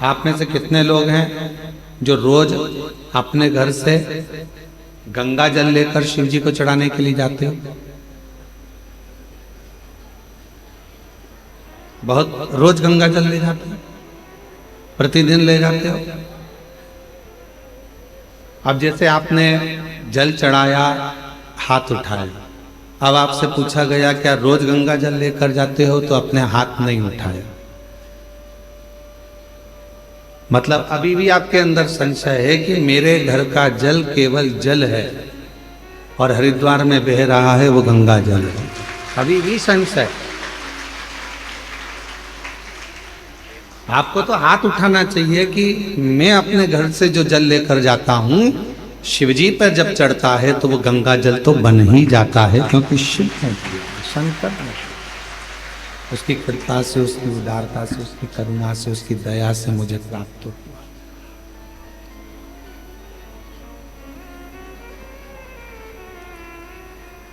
आप में से कितने लोग हैं जो रोज अपने घर से गंगा जल लेकर शिव जी को चढ़ाने के लिए जाते हो? बहुत रोज गंगा जल ले जाते हो, प्रतिदिन ले जाते हो। अब जैसे आपने जल चढ़ाया, हाथ उठाया, अब आपसे पूछा गया क्या रोज गंगा जल लेकर जाते हो, तो अपने हाथ नहीं उठाया। मतलब अभी भी आपके अंदर संशय है कि मेरे घर का जल केवल जल है और हरिद्वार में बह रहा है वो गंगा जल है। अभी भी संशय। आपको तो हाथ उठाना चाहिए कि मैं अपने घर से जो जल लेकर जाता हूं, शिवजी पर जब चढ़ता है तो वो गंगा जल तो बन ही जाता है, क्योंकि शिव ने दिया, शंकर ने, उसकी कृपा से, उसकी उदारता से, उसकी करुणा से, उसकी दया से मुझे प्राप्त हुआ।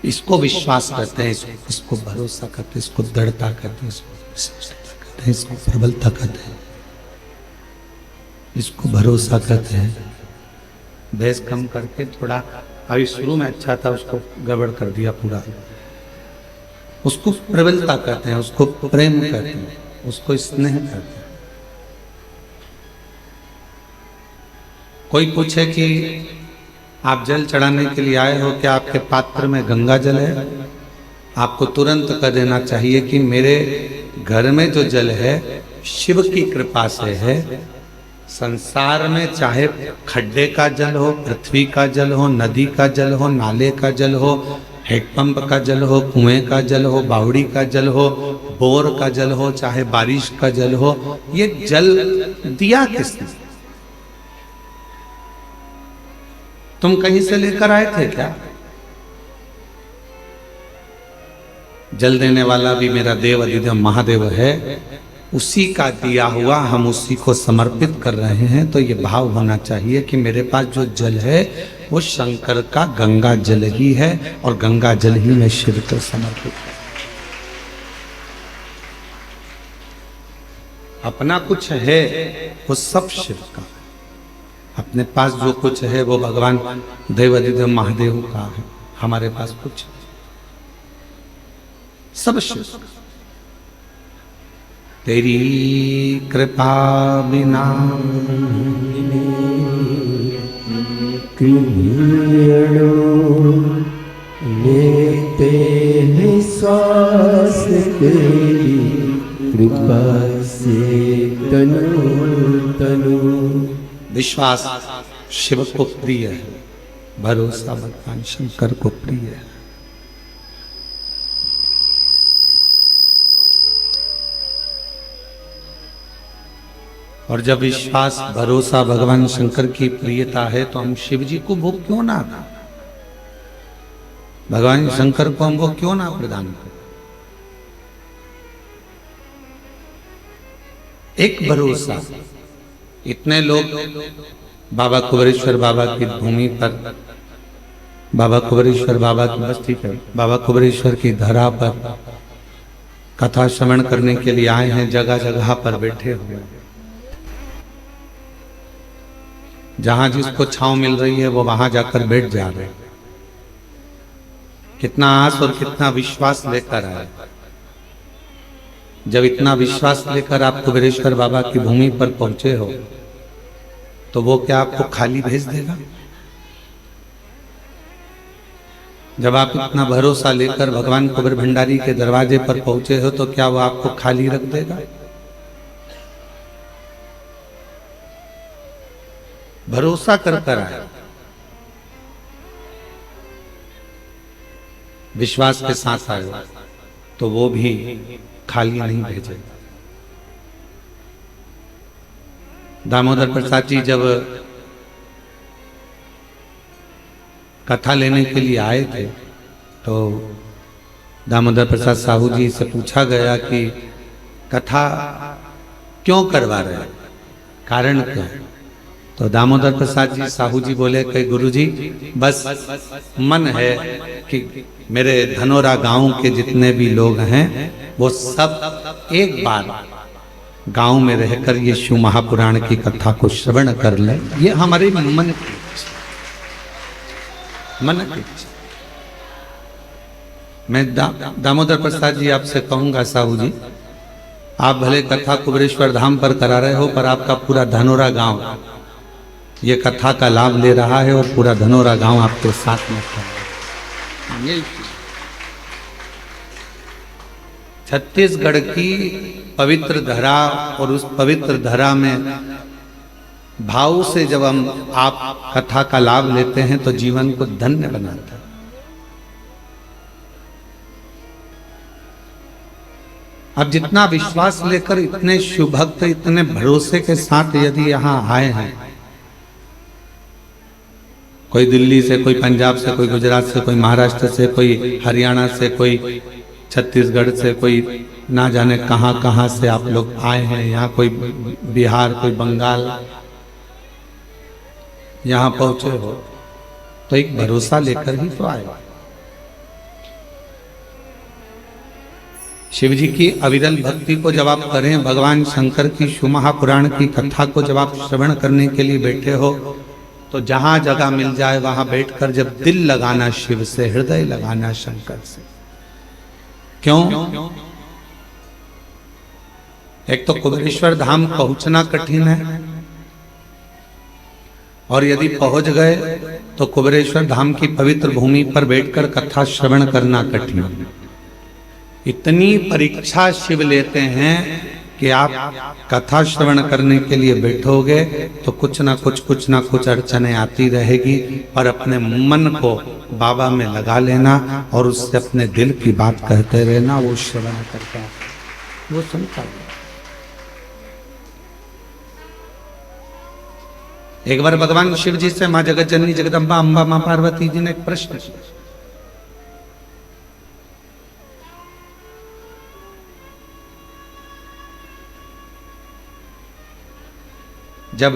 इसको विश्वास करते हैं, इसको भरोसा करते हैं, इसको दृढ़ता करते हैं, इसको प्रबलता कहते हैं, इसको भरोसा कहते हैं। बहस कम करके थोड़ा, अभी शुरू में अच्छा था, उसको गड़बड़ कर दिया पूरा। उसको प्रबलता कहते हैं, उसको प्रेम कहते हैं, उसको स्नेह कहते हैं। कोई पूछे कि आप जल चढ़ाने के लिए आए हो, क्या आपके पात्र में गंगा जल है? आपको तुरंत कह देना चाहिए कि मेरे घर में जो जल है शिव की कृपा से है। संसार में चाहे खड्डे का जल हो, पृथ्वी का जल हो, नदी का जल हो, नाले का जल हो, हैंडपंप का जल हो, कुएं का जल हो, बावड़ी का जल हो, बोर का जल हो, चाहे बारिश का जल हो, ये जल दिया किसने? तुम कहीं से लेकर आए थे क्या? जल देने वाला भी मेरा देव अधिदेव महादेव है, उसी का दिया हुआ हम उसी को समर्पित कर रहे हैं। तो ये भाव होना चाहिए कि मेरे पास जो जल है वो शंकर का गंगा जल ही है और गंगा जल ही मैं शिव को समर्पित कर। अपना कुछ है वो सब शिव का, अपने पास जो कुछ है वो भगवान देव अधिदेव महादेव का है। हमारे पास कुछ सब शिव। तेरी कृपा बिना लेते हैं श्वास तेरी कृपा से तनु तनु। विश्वास शिव को प्रिय है, भरोसा भगवान शंकर को प्रिय है। और जब विश्वास भरोसा भगवान शंकर की प्रियता है तो हम शिव जी को भोग क्यों ना दें? भगवान शंकर को हम भोग क्यों ना प्रदान करें? एक भरोसा। इतने लोग बाबा कुबेरेश्वर बाबा की भूमि पर, बाबा कुबेरेश्वर बाबा की, बस ठीक है, बाबा कुबेरेश्वर की धरा पर कथा श्रवण करने के लिए आए हैं। जगह जगह पर बैठे हुए, जहां जिसको छांव मिल रही है वो वहां जाकर बैठ जा रहे हैं। कितना आस और कितना विश्वास लेकर आए। जब इतना विश्वास लेकर आप कुबेरेश्वर बाबा की भूमि पर पहुंचे हो तो वो क्या आपको खाली भेज देगा? जब आप इतना भरोसा लेकर भगवान कुबेर भंडारी के दरवाजे पर पहुंचे हो तो क्या वो आपको खाली रख देगा? भरोसा कर कर आए, विश्वास के साथ आए तो वो भी खाली नहीं भेजेगा। दामोदर प्रसाद जी जब कथा लेने के लिए आए थे तो दामोदर प्रसाद साहू जी से पूछा गया कि कथा क्यों करवा रहे, कारण क्या? तो दामोदर प्रसाद जी साहू जी बोले कि गुरुजी बस मन है कि मेरे धनोरा गांव के जितने भी लोग हैं वो सब एक बार गांव में रहकर ये शिव महापुराण की कथा को श्रवण कर ले, ये हमारे मन की इच्छा। मैं दामोदर प्रसाद जी आपसे कहूंगा, साहू जी, आप भले कथा कुबेरेश्वर धाम पर करा रहे हो, पर आपका पूरा धनोरा गांव ये कथा का लाभ ले रहा है और पूरा धनोरा गांव आपके साथ में खड़ा है। ये छत्तीसगढ़ की पवित्र धरा, और उस पवित्र धरा में भाव से जब हम आप कथा का लाभ लेते हैं तो जीवन को धन्य बनाता है। अब जितना विश्वास लेकर इतने शिव भक्त इतने भरोसे के साथ यदि यहाँ आए हैं, कोई दिल्ली से, कोई पंजाब से, कोई गुजरात से, कोई महाराष्ट्र से, कोई हरियाणा से, कोई छत्तीसगढ़ से, कोई ना जाने कहां कहां से आप लोग आए हैं यहाँ, कोई बिहार, कोई बंगाल, यहाँ पहुंचे हो तो एक भरोसा लेकर ही तो आए। शिव जी की अविरल भक्ति को जब आप करें, भगवान शंकर की शिव महापुराण की कथा को जब आप श्रवण करने के लिए बैठे हो, तो जहां जगह मिल जाए वहां बैठकर जब दिल लगाना शिव से, हृदय लगाना शंकर से। क्यों? एक तो कुबेरेश्वर धाम पहुंचना कठिन है, और यदि पहुंच गए तो कुबेरेश्वर धाम की पवित्र भूमि पर बैठकर कथा श्रवण करना कठिन है। इतनी परीक्षा शिव लेते हैं कि आप कथा श्रवण करने के लिए बैठोगे तो कुछ ना कुछ अड़चने आती रहेगी, पर अपने मन को बाबा में लगा लेना और उससे अपने दिल की बात कहते रहना, वो श्रवण करता है, वो सुनता है। एक बार भगवान शिव जी से मां जगत जननी जगदम्बा अम्बा मां पार्वती जी ने एक प्रश्न किया। जब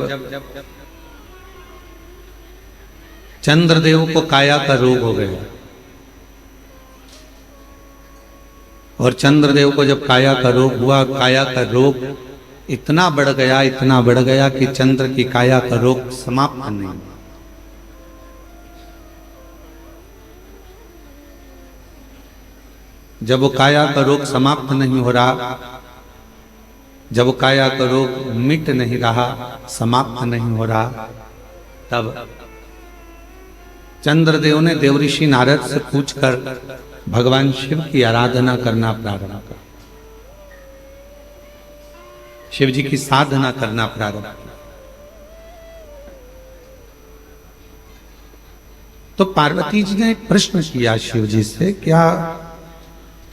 चंद्रदेव को काया का रोग हो गया, और चंद्रदेव को जब काया का रोग हुआ, काया का रोग इतना बढ़ गया कि चंद्र की काया का रोग समाप्त नहीं। जब वो काया का रोग समाप्त नहीं हो रहा, जब वो काया का रोग मिट नहीं रहा, समाप्त नहीं हो रहा, तब चंद्रदेव ने देवऋषि नारद से पूछकर भगवान शिव की आराधना करना प्रारंभ किया, शिव जी की साधना करना प्रारंभ किया। तो पार्वती जी ने एक प्रश्न किया शिव जी से, क्या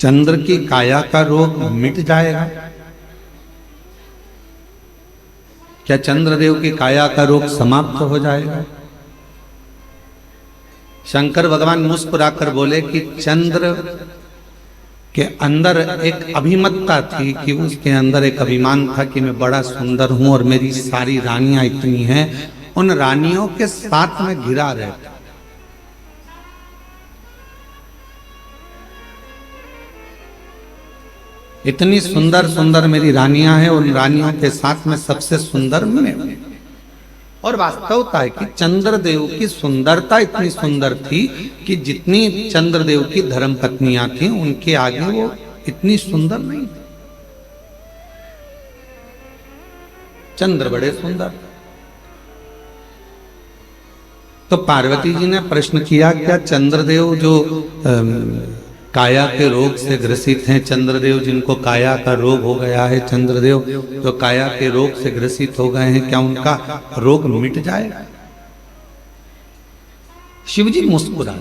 चंद्र की काया का रोग मिट जाएगा? क्या चंद्रदेव की काया का रोग समाप्त हो जाएगा? शंकर भगवान मुस्कुराकर बोले कि चंद्र के अंदर एक अभिमतता थी, कि उसके अंदर एक अभिमान था कि मैं बड़ा सुंदर हूं और मेरी सारी रानियां इतनी हैं, उन रानियों के साथ में घिरा रहता। इतनी सुंदर सुंदर मेरी रानियां हैं, उन रानियों के साथ में सबसे सुंदर मैं हूं। और वास्तवता है कि चंद्रदेव की सुंदरता इतनी सुंदर थी कि जितनी चंद्रदेव की धर्म पत्नियां थी उनके आगे वो इतनी सुंदर नहीं थी। चंद्र बड़े सुंदर। तो पार्वती जी ने प्रश्न किया, क्या चंद्रदेव जो काया के रोग से ग्रसित हैं, चंद्रदेव जिनको काया का रोग हो गया है, चंद्रदेव जो काया के रोग से ग्रसित हो गए हैं, क्या उनका रोग मिट जाएगा? शिव जी मुस्कुरा।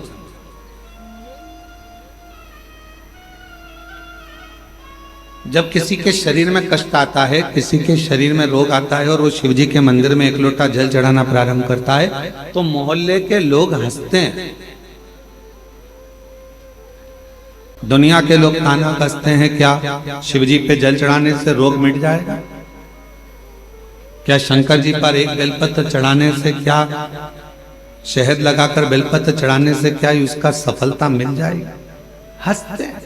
जब किसी के शरीर में कष्ट आता है, किसी के शरीर में रोग आता है और वो शिव जी के मंदिर में एक लोटा जल चढ़ाना प्रारंभ करता है, तो मोहल्ले के लोग हंसते हैं, दुनिया के लोग ताना कसते हैं, क्या शिव जी पे जल चढ़ाने से रोग मिट जाएगा? क्या शंकर जी पर एक बेलपत्र चढ़ाने से, क्या शहद लगाकर बेलपत्र चढ़ाने से क्या उसका सफलता मिल जाएगी? हंसते हैं।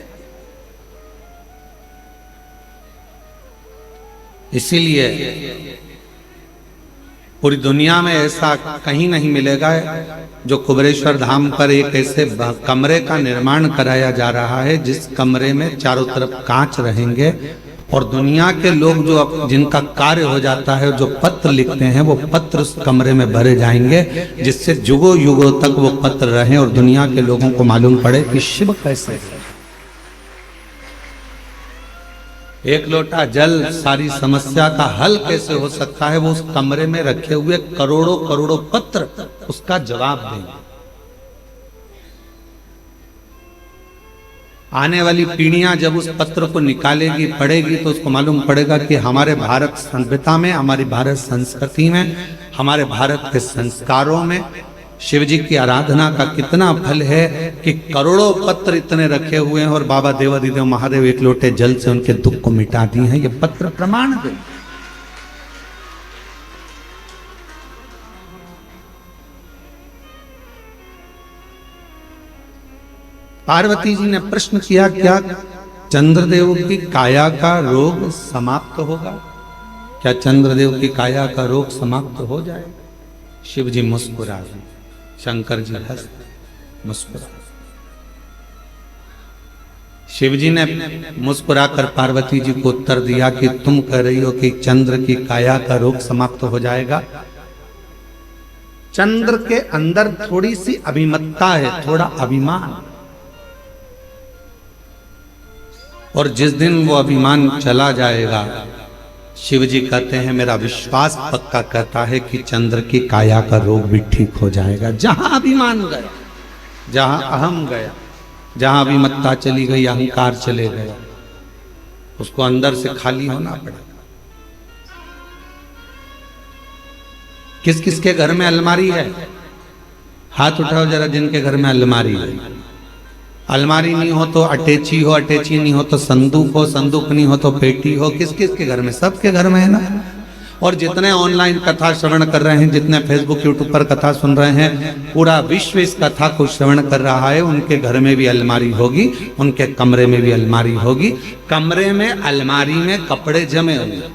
इसीलिए पूरी दुनिया में ऐसा कहीं नहीं मिलेगा जो कुबेरेश्वर धाम पर एक ऐसे कमरे का निर्माण कराया जा रहा है जिस कमरे में चारों तरफ कांच रहेंगे और दुनिया के लोग जो जिनका कार्य हो जाता है, जो पत्र लिखते हैं, वो पत्र उस कमरे में भरे जाएंगे, जिससे युगों युगों तक वो पत्र रहें और दुनिया के लोगों को मालूम पड़े कि शिव कैसे है। एक लोटा जल सारी समस्या का हल कैसे हो सकता है, वो उस कमरे में रखे हुए करोड़ों करोड़ों पत्र उसका जवाब देंगे। आने वाली पीढ़ियां जब उस पत्र को निकालेगी, पढ़ेगी, तो उसको मालूम पड़ेगा कि हमारे भारत सभ्यता में, हमारी भारत संस्कृति में, हमारे भारत के संस्कारों में शिव जी की आराधना का कितना फल है कि करोड़ों पत्र इतने रखे हुए हैं और बाबा देवाधिदेव महादेव एक लोटे जल से उनके दुख को मिटा दिए हैं। ये पत्र प्रमाण दे। पार्वती जी ने प्रश्न किया, क्या चंद्रदेव की काया का रोग समाप्त होगा? क्या चंद्रदेव की काया का रोग समाप्त हो जाए? शिव जी मुस्कुरा गए, शंकर जी हंस मुस्कुरा। शिव जी ने मुस्कुराकर पार्वती जी को उत्तर दिया कि तुम कह रही हो कि चंद्र की काया का रोग समाप्त हो जाएगा। चंद्र के अंदर थोड़ी सी अभिमत्ता है, थोड़ा अभिमान, और जिस दिन वो अभिमान चला जाएगा, शिव जी कहते हैं मेरा विश्वास पक्का कहता है कि चंद्र की काया का रोग भी ठीक हो जाएगा। जहां अभिमान गया, जहां अहम गया, जहां अभिमत्ता चली गई, अहंकार चले गया, उसको अंदर से खाली होना पड़ेगा। किस किस के घर में अलमारी है? हाथ उठाओ जरा जिनके घर में अलमारी है। अलमारी नहीं हो तो अटैची हो, अटैची नहीं हो तो संदूक हो, संदूक नहीं हो तो पेटी हो। किस किस के घर में? सबके घर में है ना। और जितने ऑनलाइन कथा श्रवण कर रहे हैं, जितने फेसबुक यूट्यूब पर कथा सुन रहे हैं, पूरा विश्व इस कथा को श्रवण कर रहा है। उनके घर में भी अलमारी होगी, उनके कमरे में भी अलमारी होगी। कमरे में अलमारी में कपड़े जमे होंगे।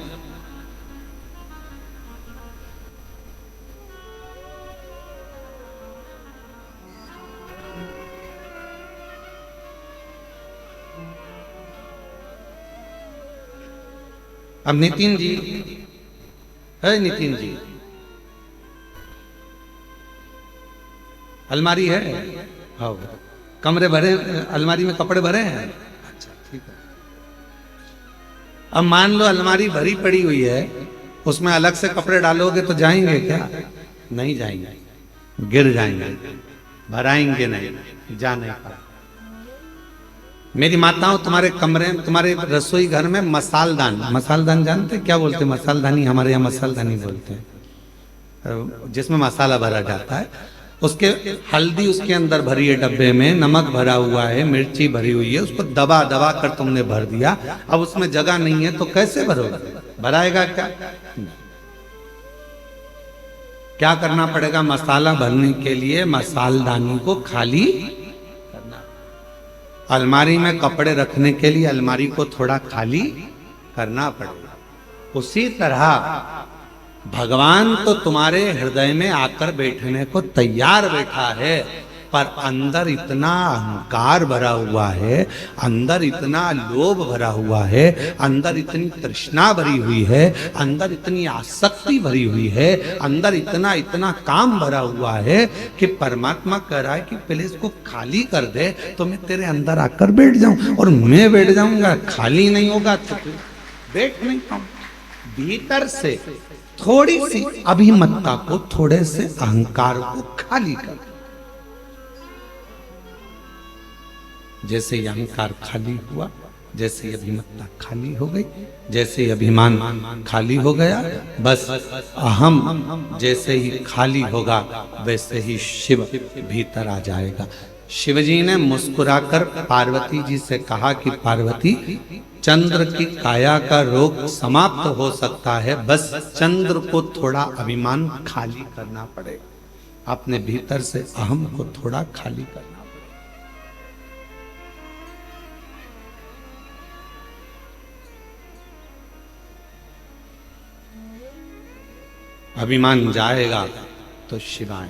अब नितिन जी है, नितिन जी अलमारी है? हाँ, कमरे भरे, अलमारी में कपड़े भरे हैं? अच्छा ठीक है। अब मान लो अलमारी भरी पड़ी हुई है, उसमें अलग से कपड़े डालोगे तो जाएंगे क्या? नहीं जाएंगे, गिर जाएंगे, भराएंगे नहीं, जा नहीं पाए। मेरी माताओं, तुम्हारे कमरे, तुम्हारे रसोई घर में मसालदान, मसालदान जानते क्या बोलते? मसालदानी, हमारे यहाँ मसालदानी बोलते हैं, जिसमें मसाला भरा जाता है। उसके हल्दी उसके अंदर भरी है, डब्बे में नमक भरा हुआ है, मिर्ची भरी हुई है, उसको दबा दबा कर तुमने भर दिया। अब उसमें जगह नहीं है तो कैसे भरोगे? भराएगा क्या? क्या करना पड़ेगा? मसाला भरने के लिए मसालदानी को खाली, अलमारी में कपड़े रखने के लिए अलमारी को थोड़ा खाली करना पड़ेगा। उसी तरह भगवान तो तुम्हारे हृदय में आकर बैठने को तैयार बैठा है, पर अंदर इतना अहंकार भरा हुआ है, अंदर इतना लोभ भरा हुआ है, अंदर इतनी तृष्णा भरी हुई है, अंदर इतनी आसक्ति भरी हुई है, अंदर इतना इतना काम भरा हुआ है कि परमात्मा कह रहा है कि पहले इसको खाली कर दे तो मैं तेरे अंदर आकर बैठ जाऊं। और मैं बैठ जाऊंगा, खाली नहीं होगा तो बैठ नहीं पाऊं। भीतर से थोड़ी सी अभिमत्ता को, थोड़े से अहंकार को खाली कर। जैसे ही अहंकार खाली हुआ, जैसे ही अभिमत्ता खाली हो गई, जैसे ही अभिमान खाली हो गया, बस अहम जैसे ही खाली होगा वैसे ही शिव भीतर आ जाएगा। शिवजी ने मुस्कुराकर पार्वती जी से कहा कि पार्वती, चंद्र की काया का रोग समाप्त हो सकता है, बस चंद्र को थोड़ा अभिमान खाली करना पड़ेगा। अपने भीतर से अहम को थोड़ा खाली करना। अभिमान जाएगा तो शिव आए,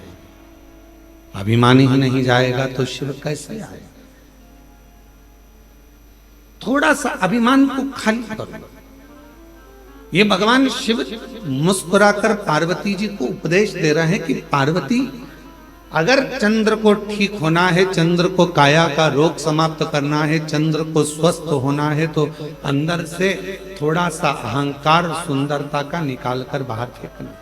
अभिमान ही नहीं जाएगा तो शिव कैसे आए? थोड़ा सा अभिमान को खाली करो। ये भगवान शिव मुस्कुराकर पार्वती जी को उपदेश दे रहे हैं कि पार्वती, अगर चंद्र को ठीक होना है, चंद्र को काया का रोग समाप्त करना है, चंद्र को स्वस्थ होना है, तो अंदर से थोड़ा सा अहंकार सुंदरता का निकाल कर बाहर फेंकना।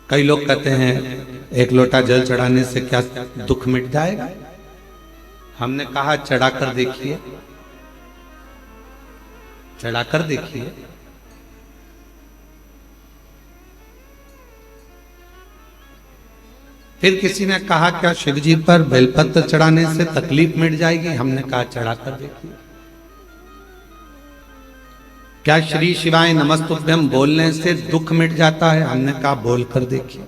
कई लोग कहते हैं एक लोटा जल चढ़ाने से क्या दुख मिट जाएगा? हमने कहा चढ़ाकर देखिए, चढ़ाकर देखिए। फिर किसी ने कहा क्या शिव जी पर बेलपत्र चढ़ाने से तकलीफ मिट जाएगी? हमने कहा चढ़ाकर देखिए। क्या श्री शिवाय नमस्तुभ्यम बोलने से दुख मिट जाता है? हमने कहा बोलकर देखिए।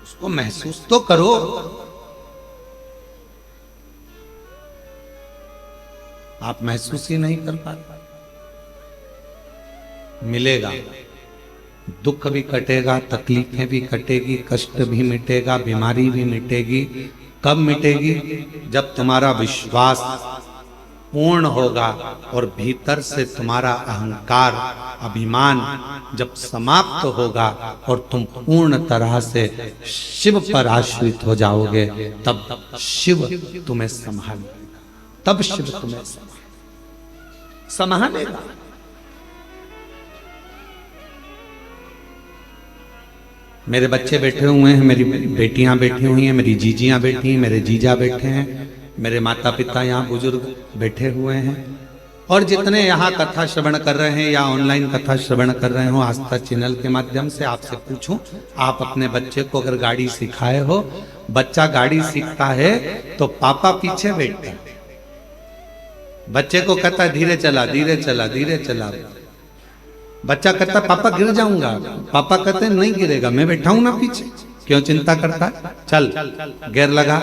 उसको महसूस तो करो। आप महसूस ही नहीं कर पाते। मिलेगा, दुख भी कटेगा, तकलीफें भी कटेगी, कष्ट भी मिटेगा, बीमारी भी मिटेगी। कब मिटेगी? जब तुम्हारा विश्वास पूर्ण होगा और भीतर से तुम्हारा अहंकार, अभिमान जब समाप्त होगा और तुम पूर्ण तरह से शिव पर आश्रित हो जाओगे, तब शिव तुम्हें संभालेगा, तब शिव तुम्हें संभालेगा। मेरे बच्चे बैठे हुए हैं, मेरी बेटियां बैठी हुई हैं, मेरी जीजियां बैठी हैं, मेरे जीजा बैठे हैं, मेरे माता पिता यहाँ बुजुर्ग बैठे हुए हैं, और जितने यहाँ कथा श्रवण कर रहे हैं या ऑनलाइन कथा श्रवण कर रहे हो आस्था चैनल के माध्यम से, आपसे पूछूं, आप अपने बच्चे को अगर गाड़ी सिखाए हो, बच्चा गाड़ी सीखता है तो पापा पीछे बैठते हैं, बच्चे को कहता है धीरे चला धीरे चला धीरे चला, बच्चा कहता पापा गिर जाऊंगा, पापा कहते हैं नहीं गिरेगा, मैं बैठा हूं ना पीछे, क्यों चिंता करता है? चल गियर लगा,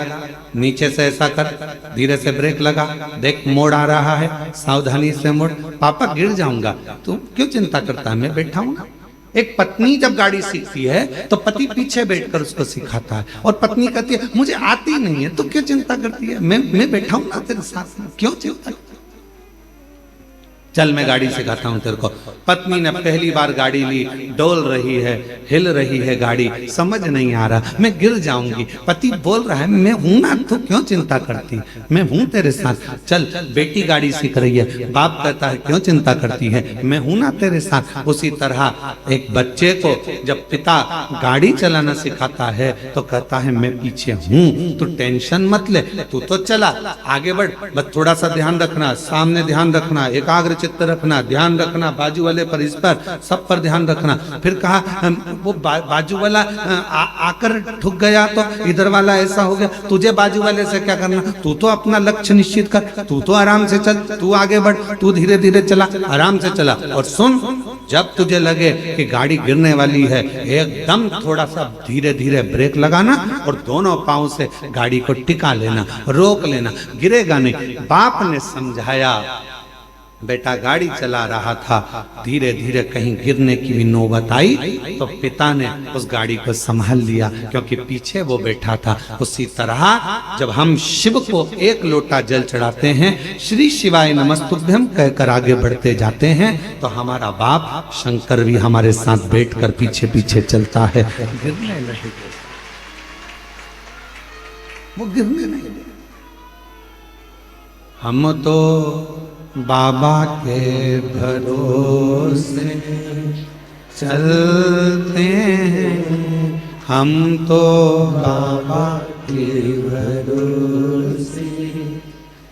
नीचे से ऐसा कर, धीरे से ब्रेक लगा, देख मोड़ आ रहा है, सावधानी से मोड़, पापा गिर जाऊंगा, तू क्यों चिंता करता है, मैं बैठा हूं ना। एक पत्नी जब गाड़ी सीखती है तो पति पीछे बैठकर उसको सिखाता है, और पत्नी कहती है मुझे आती नहीं है, तो क्यों चिंता करती है, मैं बैठा हूं ना तेरे साथ में, क्यों चिंता? चल मैं गाड़ी सिखाता हूं तेरे को। पत्नी ने पहली बार गाड़ी ली, डोल रही है, हिल रही है गाड़ी, समझ नहीं आ रहा, मैं गिर जाऊंगी, पति बोल रहा है मैं हूं ना, तो क्यों चिंता करती, मैं हूं तेरे साथ। चल बेटी गाड़ी सीख रही है, बाप कहता है क्यों चिंता करती है, मैं हूं ना तेरे साथ। उसी तरह एक बच्चे को जब पिता गाड़ी चलाना सिखाता है तो कहता है मैं पीछे हूं, तू टेंशन मत ले, तू तो चला आगे बढ़, बस थोड़ा सा ध्यान रखना, सामने ध्यान रखना, एकाग्र चित्त रखना, ध्यान रखना, बाजू वाले पर, इस पर, सब पर ध्यान रखना। फिर कहा वो बाजू वाला आकर ठुक गया तो इधर वाला ऐसा हो गया, तुझे बाजू वाले से क्या करना, तू तो अपना लक्ष्य निश्चित कर, तू तो आराम से चल, तू आगे बढ़, तू धीरे धीरे चला, आराम से चला। और सुन, जब तुझे लगे कि गाड़ी गिरने वाली है, एकदम थोड़ा सा धीरे धीरे ब्रेक लगाना और दोनों पांव से गाड़ी को टिका लेना, रोक लेना, गिरेगा नहीं। बाप ने समझाया, बेटा गाड़ी चला रहा था, धीरे धीरे कहीं गिरने की भी नौबत आई तो पिता ने उस गाड़ी को संभाल लिया, क्योंकि पीछे वो बैठा था। उसी तरह जब हम शिव को एक लोटा जल चढ़ाते हैं, श्री शिवाय नमस्तुभ्यम कहकर आगे बढ़ते जाते हैं, तो हमारा बाप शंकर भी हमारे साथ बैठकर पीछे पीछे चलता है। गिरने नहीं, वो गिरने नहीं। हम तो बाबा के भरोसे चलते हैं, हम तो बाबा के भरोसे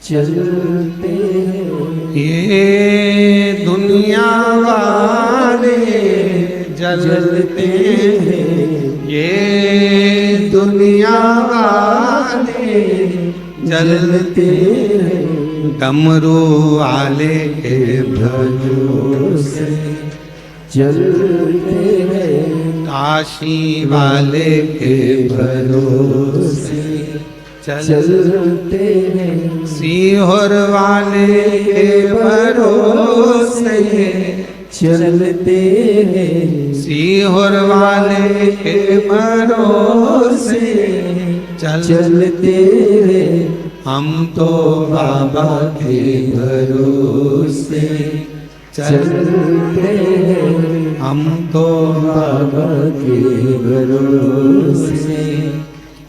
चलते हैं। ये दुनिया वाले जलते हैं, ये दुनिया वाले जलते हैं, डमरू वाले के भरोसे चलते हैं। काशी वाले के भरोसे चलते हैं, सीहोर वाले के भरोसे चलते हैं, सीहोर वाले के भरोसे चलते हैं। हम तो बाबा के भरोसे चलते हैं, हम तो बाबा के भरोसे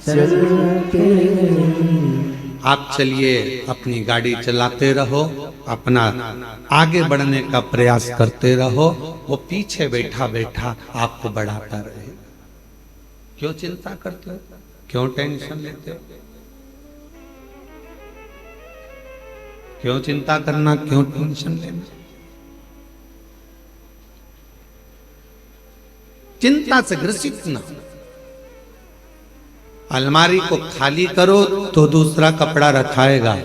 चलते हैं। आप चलिए, अपनी गाड़ी चलाते रहो, अपना आगे बढ़ने का प्रयास करते रहो। वो पीछे बैठा बैठा आपको बढ़ाता रहे। क्यों चिंता करते हो? क्यों टेंशन लेते हो? क्यों चिंता करना? क्यों टेंशन लेना? चिंता से ग्रसित ना। अलमारी को खाली करो तो दूसरा कपड़ा रखाएगा,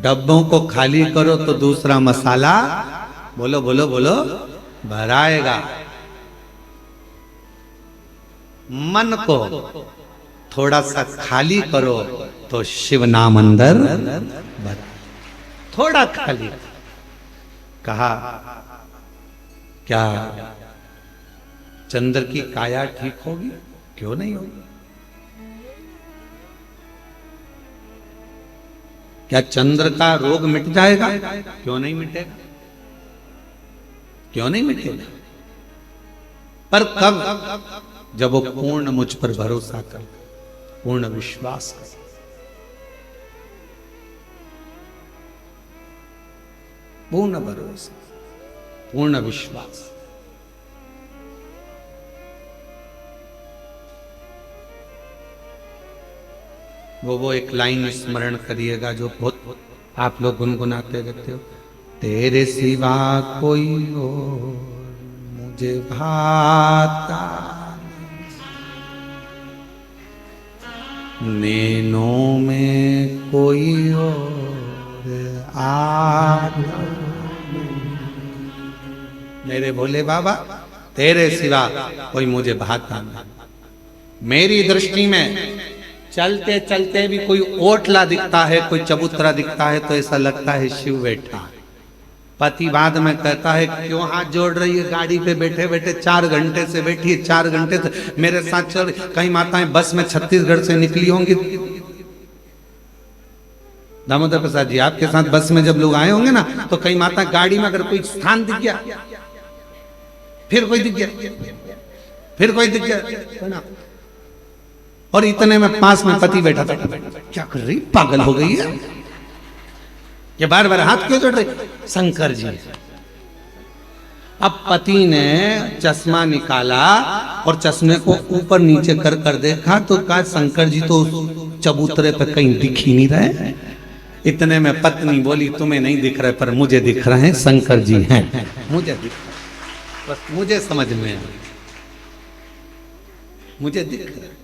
डब्बों को खाली करो तो दूसरा मसाला बोलो बोलो बोलो भराएगा। मन को थोड़ा सा खाली करो तो शिव नाम अंदर भरा। थोड़ा खाली कहा, क्या चंद्र की काया ठीक होगी? क्यों नहीं होगी? क्या चंद्र का रोग मिट जाएगा? क्यों नहीं मिटेगा? क्यों नहीं मिटेगा? पर कब? जब वो पूर्ण मुझ पर भरोसा कर, पूर्ण विश्वास कर। पूर्ण भरोसा, पूर्ण विश्वास। वो एक लाइन स्मरण करिएगा जो बहुत आप लोग गुनगुनाते रहते हो। तेरे सिवा कोई और मुझे भाता, नैनों में कोई और आता। मेरे भोले बाबा, तेरे सिवा कोई मुझे भाता नहीं। मेरी दृष्टि में चलते चलते भी कोई ओटला दिखता है, कोई चबूतरा दिखता है तो ऐसा लगता है शिव बैठा है। पति बाद में कहता है क्यों हाथ जोड़ रही है गाड़ी पे बैठे बैठे? 4 घंटे से बैठी है, 4 घंटे से मेरे साथ चल। कई माताएं बस में छत्तीसगढ़ से निकली होंगी। दामोदर प्रसाद जी, आपके साथ बस में जब लोग आए होंगे ना, तो कई माता गाड़ी में अगर कोई स्थान दिख गया, फिर कोई दिख गया, फिर कोई दिख गया, और इतने में पास में पति बैठा था। क्या कर रही, पागल हो गई है? ये बार बार हाथ क्यों जोड़ रही? शंकर जी। अब पति ने चश्मा निकाला और चश्मे को ऊपर नीचे कर कर देखा तो कहा शंकर जी तो चबूतरे पर कहीं दिख ही नहीं रहे। इतने में पत्नी बोली तुम्हें नहीं दिख रहे पर मुझे दिख रहे हैं, शंकर जी हैं, मुझे दिख रहे, बस मुझे समझ में आया, मुझे दिख रहा।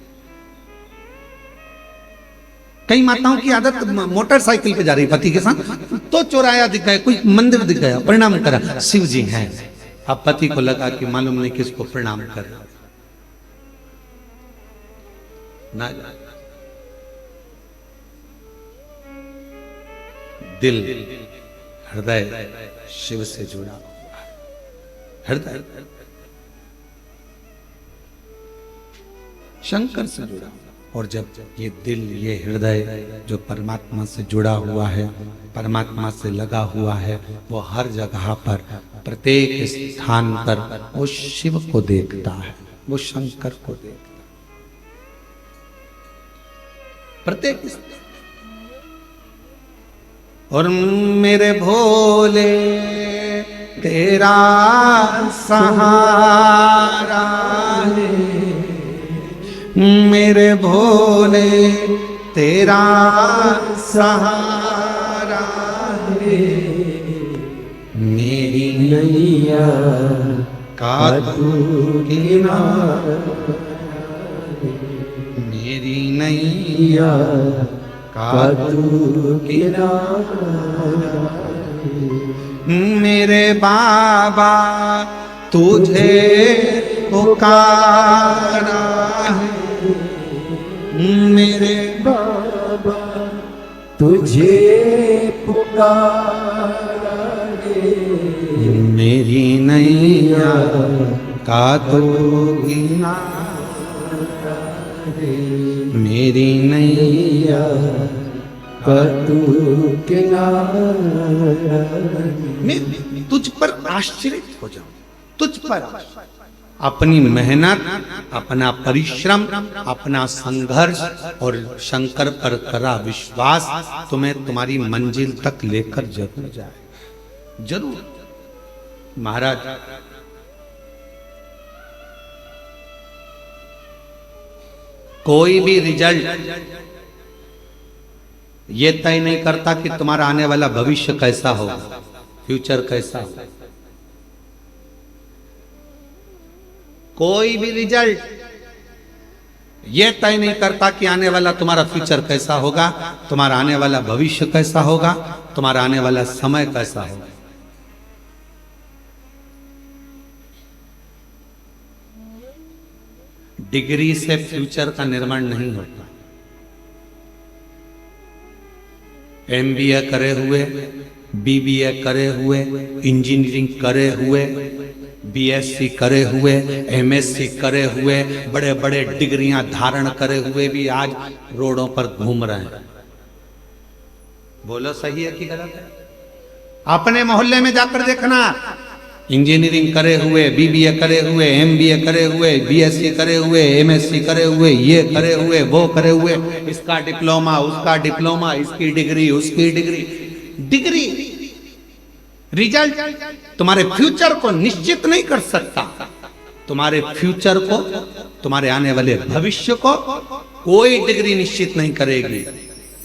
कई माताओं की आदत मोटरसाइकिल पे जा रही पति के साथ तो चौराया दिख गया, कोई मंदिर दिख गया, प्रणाम करा, शिव जी हैं। अब पति को लगा कि मालूम नहीं किसको प्रणाम कर ना। दिल हृदय शिव से जुड़ा हुआ है, हृदय शंकर से जुड़ा। और जब ये दिल, ये हृदय जो परमात्मा से जुड़ा हुआ है, परमात्मा से लगा हुआ है, वो हर जगह पर, प्रत्येक स्थान पर वो शिव को देखता है, वो शंकर को देखता है, प्रत्येक। और मेरे भोले तेरा सहारा है, मेरे भोले तेरा सहारा है, मेरी नैया का तू किनारा, मेरी नैया का तू किनारा, मेरे बाबा तुझे पुकारा है मेरे बाबा तुझे पुकारा रे, मेरी नैया का तो किनारा रे, मेरी नैया का तू किनारा। मैं तुझ पर आश्रित हो जाऊं, तुझ पर अपनी मेहनत, अपना परिश्रम, अपना संघर्ष और शंकर पर करा विश्वास तुम्हें तुम्हारी मंजिल तक लेकर जरूर जाए, जरूर। महाराज कोई भी रिजल्ट ये तय नहीं करता कि तुम्हारा आने वाला भविष्य कैसा होगा, फ्यूचर कैसा होगा। कोई भी रिजल्ट ये तय नहीं करता कि आने वाला तुम्हारा फ्यूचर कैसा होगा, तुम्हारा आने वाला भविष्य कैसा होगा, तुम्हारा आने वाला समय कैसा होगा। डिग्री से फ्यूचर का निर्माण नहीं होता। एमबीए करे हुए, बीबीए करे हुए, इंजीनियरिंग करे हुए, बीएससी करे हुए, एमएससी करे हुए, बड़े बड़े डिग्रियां धारण करे हुए भी आज रोडों पर घूम रहे हैं। बोलो सही है कि गलत है? अपने मोहल्ले में जाकर देखना, इंजीनियरिंग करे हुए, बीबीए करे हुए, एमबीए करे हुए, बीएससी करे हुए, एमएससी करे हुए, ये करे हुए, वो करे हुए, इसका डिप्लोमा, उसका डिप्लोमा, इसकी डिग्री, उसकी डिग्री। डिग्री रिजल्ट तुम्हारे फ्यूचर को निश्चित नहीं कर सकता। तुम्हारे फ्यूचर को, तुम्हारे आने वाले भविष्य को कोई डिग्री निश्चित नहीं करेगी।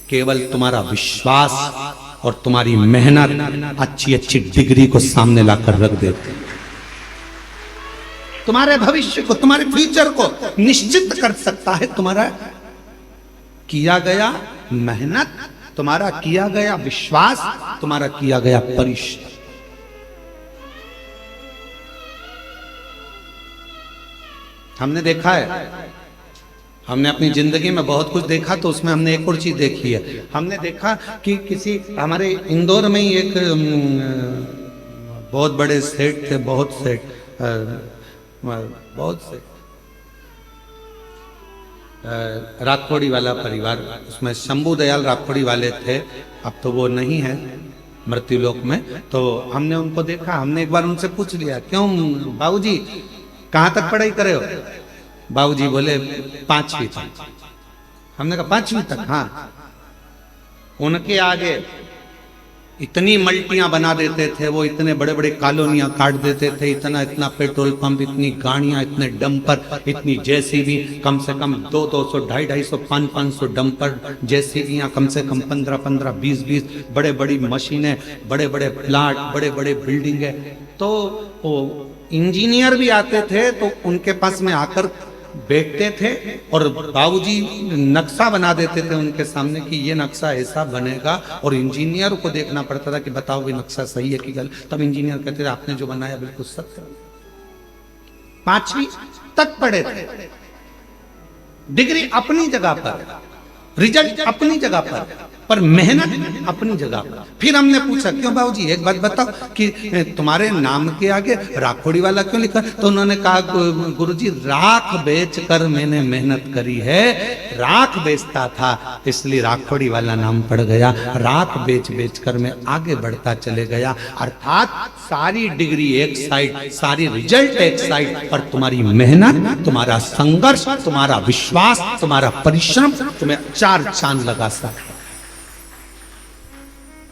केवल तुम्हारा विश्वास और तुम्हारी मेहनत अच्छी अच्छी डिग्री को सामने लाकर रख देती। तुम्हारे भविष्य को, तुम्हारे फ्यूचर को निश्चित कर सकता है तुम्हारा किया गया मेहनत, तुम्हारा किया गया विश्वास, तुम्हारा किया गया परिश्रम। हमने देखा है, हमने अपनी जिंदगी में बहुत कुछ देखा, तो उसमें हमने एक और चीज देखी है। हमने देखा कि किसी हमारे इंदौर में ही एक बहुत बड़े सेठ थे, बहुत से राठौड़ी वाला परिवार, उसमें शंभू दयाल राठौड़ी वाले थे। अब तो वो नहीं है मृत्युलोक में। तो हमने उनको देखा, हमने एक बार उनसे पूछ लिया, क्यों बाबूजी कहाँ तक पढ़ाई करे हो? बाबूजी बोले 5वीं तक। हमने कहा 5वीं तक? हाँ। उनके आगे इतनी मल्टियां बना देते थे वो, इतने बड़े बड़े कॉलोनियां काट देते थे, इतना इतना पेट्रोल पंप, इतनी गाड़ियां, इतने डंपर, इतनी जेसीबी, कम से कम 200, 250, 500 डंपर, जेसीबियां, कम से कम 15, 20 बड़े बड़ी मशीनें, बड़े बड़े प्लाट, बड़े बड़े बिल्डिंगें। तो वो इंजीनियर भी आते थे तो उनके पास में आकर बैठते थे और बाबूजी नक्शा बना देते थे उनके सामने कि ये नक्शा ऐसा बनेगा, और इंजीनियर को देखना पड़ता था कि बताओ ये नक्शा सही है कि गलत। तब इंजीनियर कहते थे आपने जो बनाया बिल्कुल सत्य। 5वीं तक पढ़े थे, डिग्री अपनी जगह पर, रिजल्ट अपनी जगह पर मेहनत अपनी जगह पर। फिर हमने पूछा, क्यों बाबूजी एक बात बताओ कि तुम्हारे नाम के आगे राठौड़ी वाला क्यों लिखा? तो उन्होंने कहा, गुरुजी राख बेचकर मैंने मेहनत करी है, राख बेचता था इसलिए राठौड़ी वाला नाम पड़ गया, राख बेच कर मैं आगे बढ़ता चले गया। अर्थात सारी डिग्री एक साइड, सारी रिजल्ट एक साइड, पर तुम्हारी मेहनत, तुम्हारा संघर्ष, तुम्हारा विश्वास, तुम्हारा परिश्रम तुम्हें 4 चांद लगा सकता।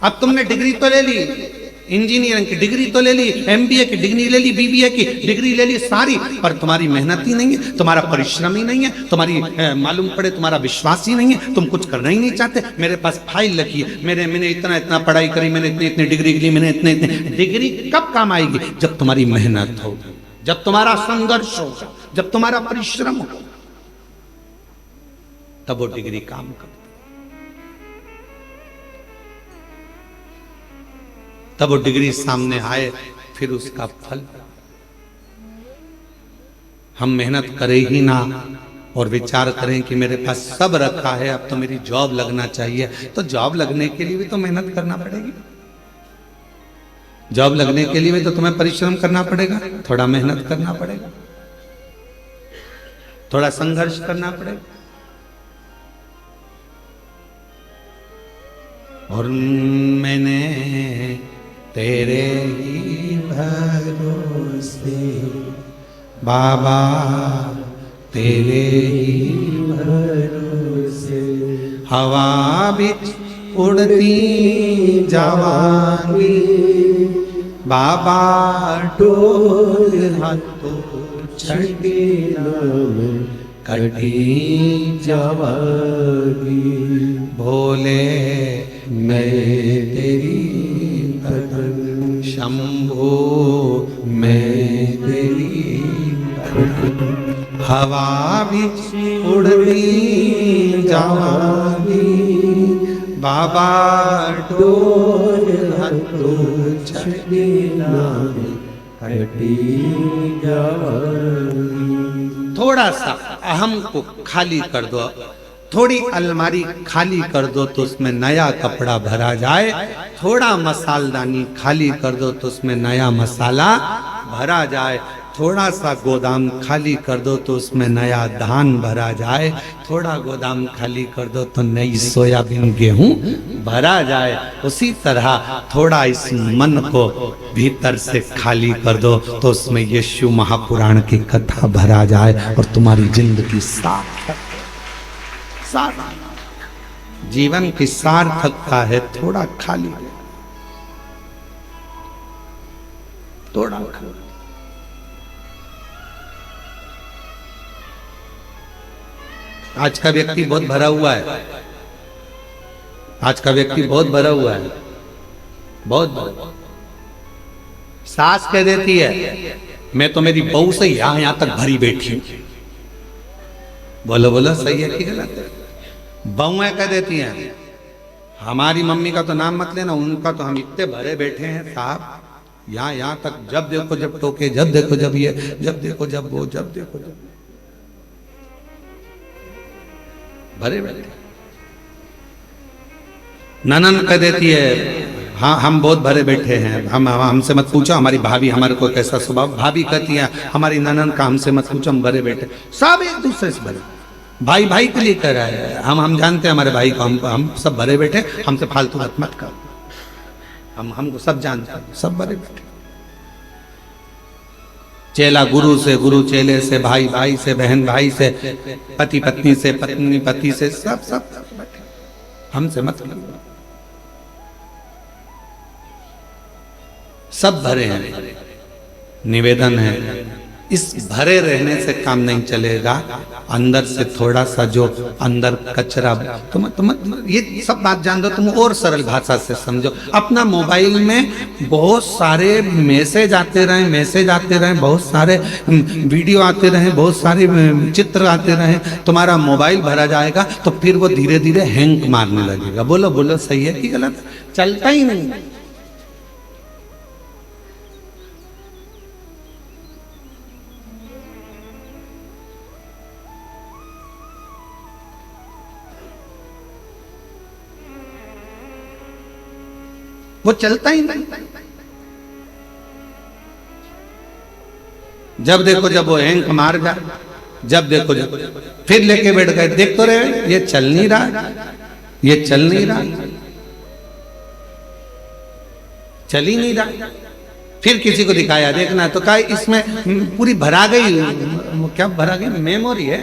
अब तुमने डिग्री तो ले ली, इंजीनियरिंग की डिग्री तो ले ली, एमबीए की डिग्री ले ली, बीबीए की डिग्री ले ली सारी, पर तुम्हारी मेहनत ही नहीं है, तुम्हारा परिश्रम ही नहीं है, तुम्हारी मालूम पड़े तुम्हारा विश्वास ही नहीं है, तुम कुछ करना ही नहीं चाहते। मेरे पास फाइल रखी है, मैंने इतना पढ़ाई करी, मैंने इतनी डिग्री ली, मैंने इतने डिग्री कब काम आएगी? जब तुम्हारी मेहनत होगी, जब तुम्हारा संघर्ष होगा, जब तुम्हारा परिश्रम होगा, तब वो डिग्री काम कर, तब वो डिग्री सामने आए, फिर उसका फल। हम मेहनत करें ही ना और विचार करें कि मेरे पास सब रखा है, अब तो मेरी जॉब लगना चाहिए, तो जॉब लगने के लिए भी तो मेहनत करना पड़ेगी। जॉब लगने के लिए भी तो तुम्हें परिश्रम करना पड़ेगा, थोड़ा मेहनत करना पड़ेगा, थोड़ा संघर्ष करना पड़ेगा। और मैंने तेरे ही भरोसे बाबा, तेरे ही भरोसे हवा बिच उड़ती जवानी बाबा, डोल हाथों छठी नाम कटी जवानी। भोले मैं तेरी भगत, शंभो मैं तेरी भगत, हवा बिच उड़ती जवानी बाबा, डोल हाथों छठी नाम कटी जवानी। थोड़ा सा अहम को खाली कर दो, थोड़ी अलमारी खाली कर दो तो उसमें नया कपड़ा भरा जाए, थोड़ा मसालदानी खाली कर दो तो उसमें नया मसाला भरा जाए, थोड़ा सा गोदाम खाली कर दो तो उसमें नया धान भरा जाए, थोड़ा गोदाम खाली कर दो तो नई सोयाबीन गेहूं भरा जाए। उसी तरह थोड़ा इस मन को भीतर से खाली कर दो तो उसमें यीशु महापुराण की कथा भरा जाए और तुम्हारी जिंदगी सार्थक जीवन की सार्थकता है। थोड़ा खाली, थोड़ा खाली। आज का व्यक्ति बहुत भरा हुआ है, आज का व्यक्ति बहुत भरा हुआ है, बहुत भरा। सास कह देती है मैं तो मेरी बहू से यहां तक भरी बैठी हूं। बोलो बोलो, सही है कि गलत है? बहुएं कह देती हैं हमारी मम्मी का तो नाम मत लेना, उनका तो हम इतने भरे बैठे हैं साहब, यहाँ तक जब देखो जब टोके, जब देखो जब ये, जब देखो जब वो, जब देखो जब भरे बैठे। ननन कह देती है हाँ हम बहुत भरे बैठे हैं, हम हमसे मत पूछो हमारी भाभी हमारे को कैसा स्वभाव। भाभी कहती है हमारी ननन का हमसे मत पूछो, हम भरे बैठे। सब एक दूसरे से भरे, भाई भाई के लिए कह रहा है। हम जानते हैं हमारे भाई को, हम सब भरे बैठे, हमसे फालतू बात मत कर। हमको सब जानते हैं, सब भरे बैठे। चेला गुरु से, गुरु चेले से, भाई भाई से, बहन भाई से, पति पत्नी से, पत्नी पति से, सब सब बैठे, हमसे मत कर। सब भरे हैं। निवेदन है इस भरे रहने से काम नहीं चलेगा, अंदर से थोड़ा सा जो अंदर कचरा, तुम ये सब बात जान दो, तुम और सरल भाषा से समझो। अपना मोबाइल में बहुत सारे मैसेज आते रहे, बहुत सारे वीडियो आते रहे, बहुत सारे चित्र आते रहे, तुम्हारा मोबाइल भरा जाएगा तो फिर वो धीरे धीरे हैंग मारने लगेगा। बोलो बोलो, सही है कि गलत? चलता ही नहीं। वो चलता ही नहीं। जब देखो जब वो हैंग मार जाए, जब देखो जब फिर लेके बैठ गए, देख तो रहे ये चल नहीं रहा, ये चल नहीं रहा, चल ही नहीं रहा। फिर किसी को दिखाया देखना तो कहा इसमें पूरी भरा गई, क्या भरा गई? मेमोरी है,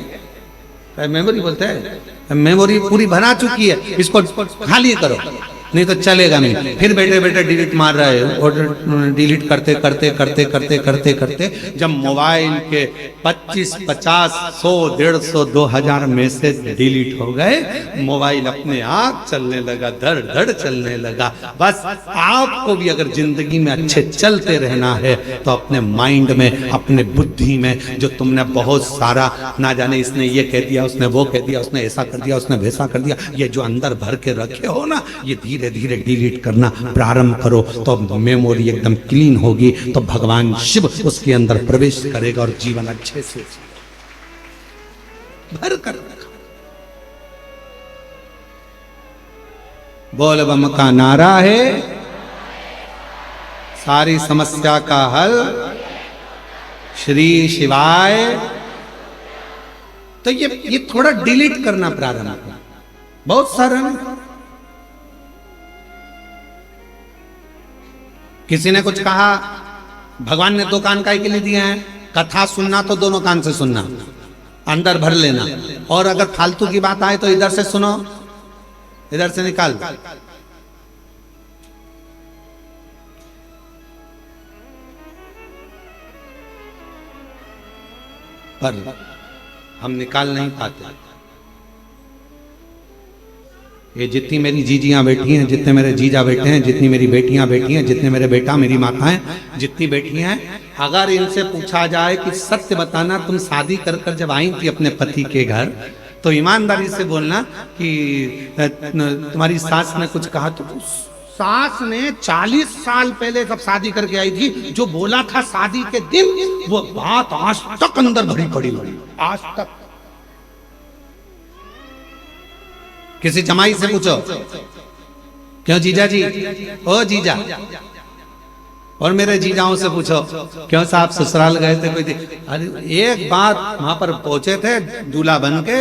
मेमोरी बोलते हैं, मेमोरी पूरी भरा चुकी है, इसको खाली करो नहीं तो चलेगा नहीं। फिर बैठे बैठे डिलीट मार रहा है, और डिलीट करते करते करते करते करते करते जब मोबाइल के 25, 50, 100, 150, 2000 मैसेज डिलीट हो गए, मोबाइल अपने आप चलने लगा, धड़ धड़ चलने लगा। बस आपको भी अगर जिंदगी में अच्छे चलते रहना है तो अपने माइंड में, अपने बुद्धि में जो तुमने बहुत सारा ना जाने इसने ये कह दिया, उसने वो कह दिया, उसने ऐसा कर दिया, उसने वैसा कर दिया, ये जो अंदर भर के रखे हो ना, ये धीरे धीरे डिलीट करना प्रारंभ करो, तो मेमोरी एकदम क्लीन होगी, तो भगवान शिव उसके अंदर प्रवेश करेगा और जीवन अच्छे से भर कर रखा। बोल बम का नारा है, सारी समस्या का हल श्री शिवाय। तो ये थोड़ा डिलीट करना प्रारंभ करना, बहुत सारा। किसी ने कुछ कहा, भगवान ने 2 कान काहे के लिए दिए हैं? कथा सुनना तो दोनों कान से सुनना, अंदर भर लेना, और अगर फालतू की बात आए तो इधर से सुनो, इधर से निकाल। पर हम निकाल नहीं पाते। ये जितनी मेरी जीजियां बैठी हैं, जितने मेरे जीजा बैठे हैं, जितनी मेरी बेटियां बैठी हैं, जितने मेरे बेटा मेरी माताएं जितनी बैठी हैं, अगर इनसे पूछा जाए कि सत्य बताना, तुम शादी कर कर जब आई थी अपने पति के घर, तो ईमानदारी से बोलना कि तुम्हारी सास ने कुछ कहा, तो सास ने 40 साल पहले जब शादी करके आई थी, जो बोला था शादी के दिन, वो बात आज तक अंदर भरी पड़ी हुई, आज तक। किसी जमाई से पूछो, क्यों जीजा जी, ओ जीजा, और मेरे जीजाओं से पूछो, क्यों साहब ससुराल गए थे? कोई अरे एक बात, वहां पर पहुंचे थे, दूल्हा बन के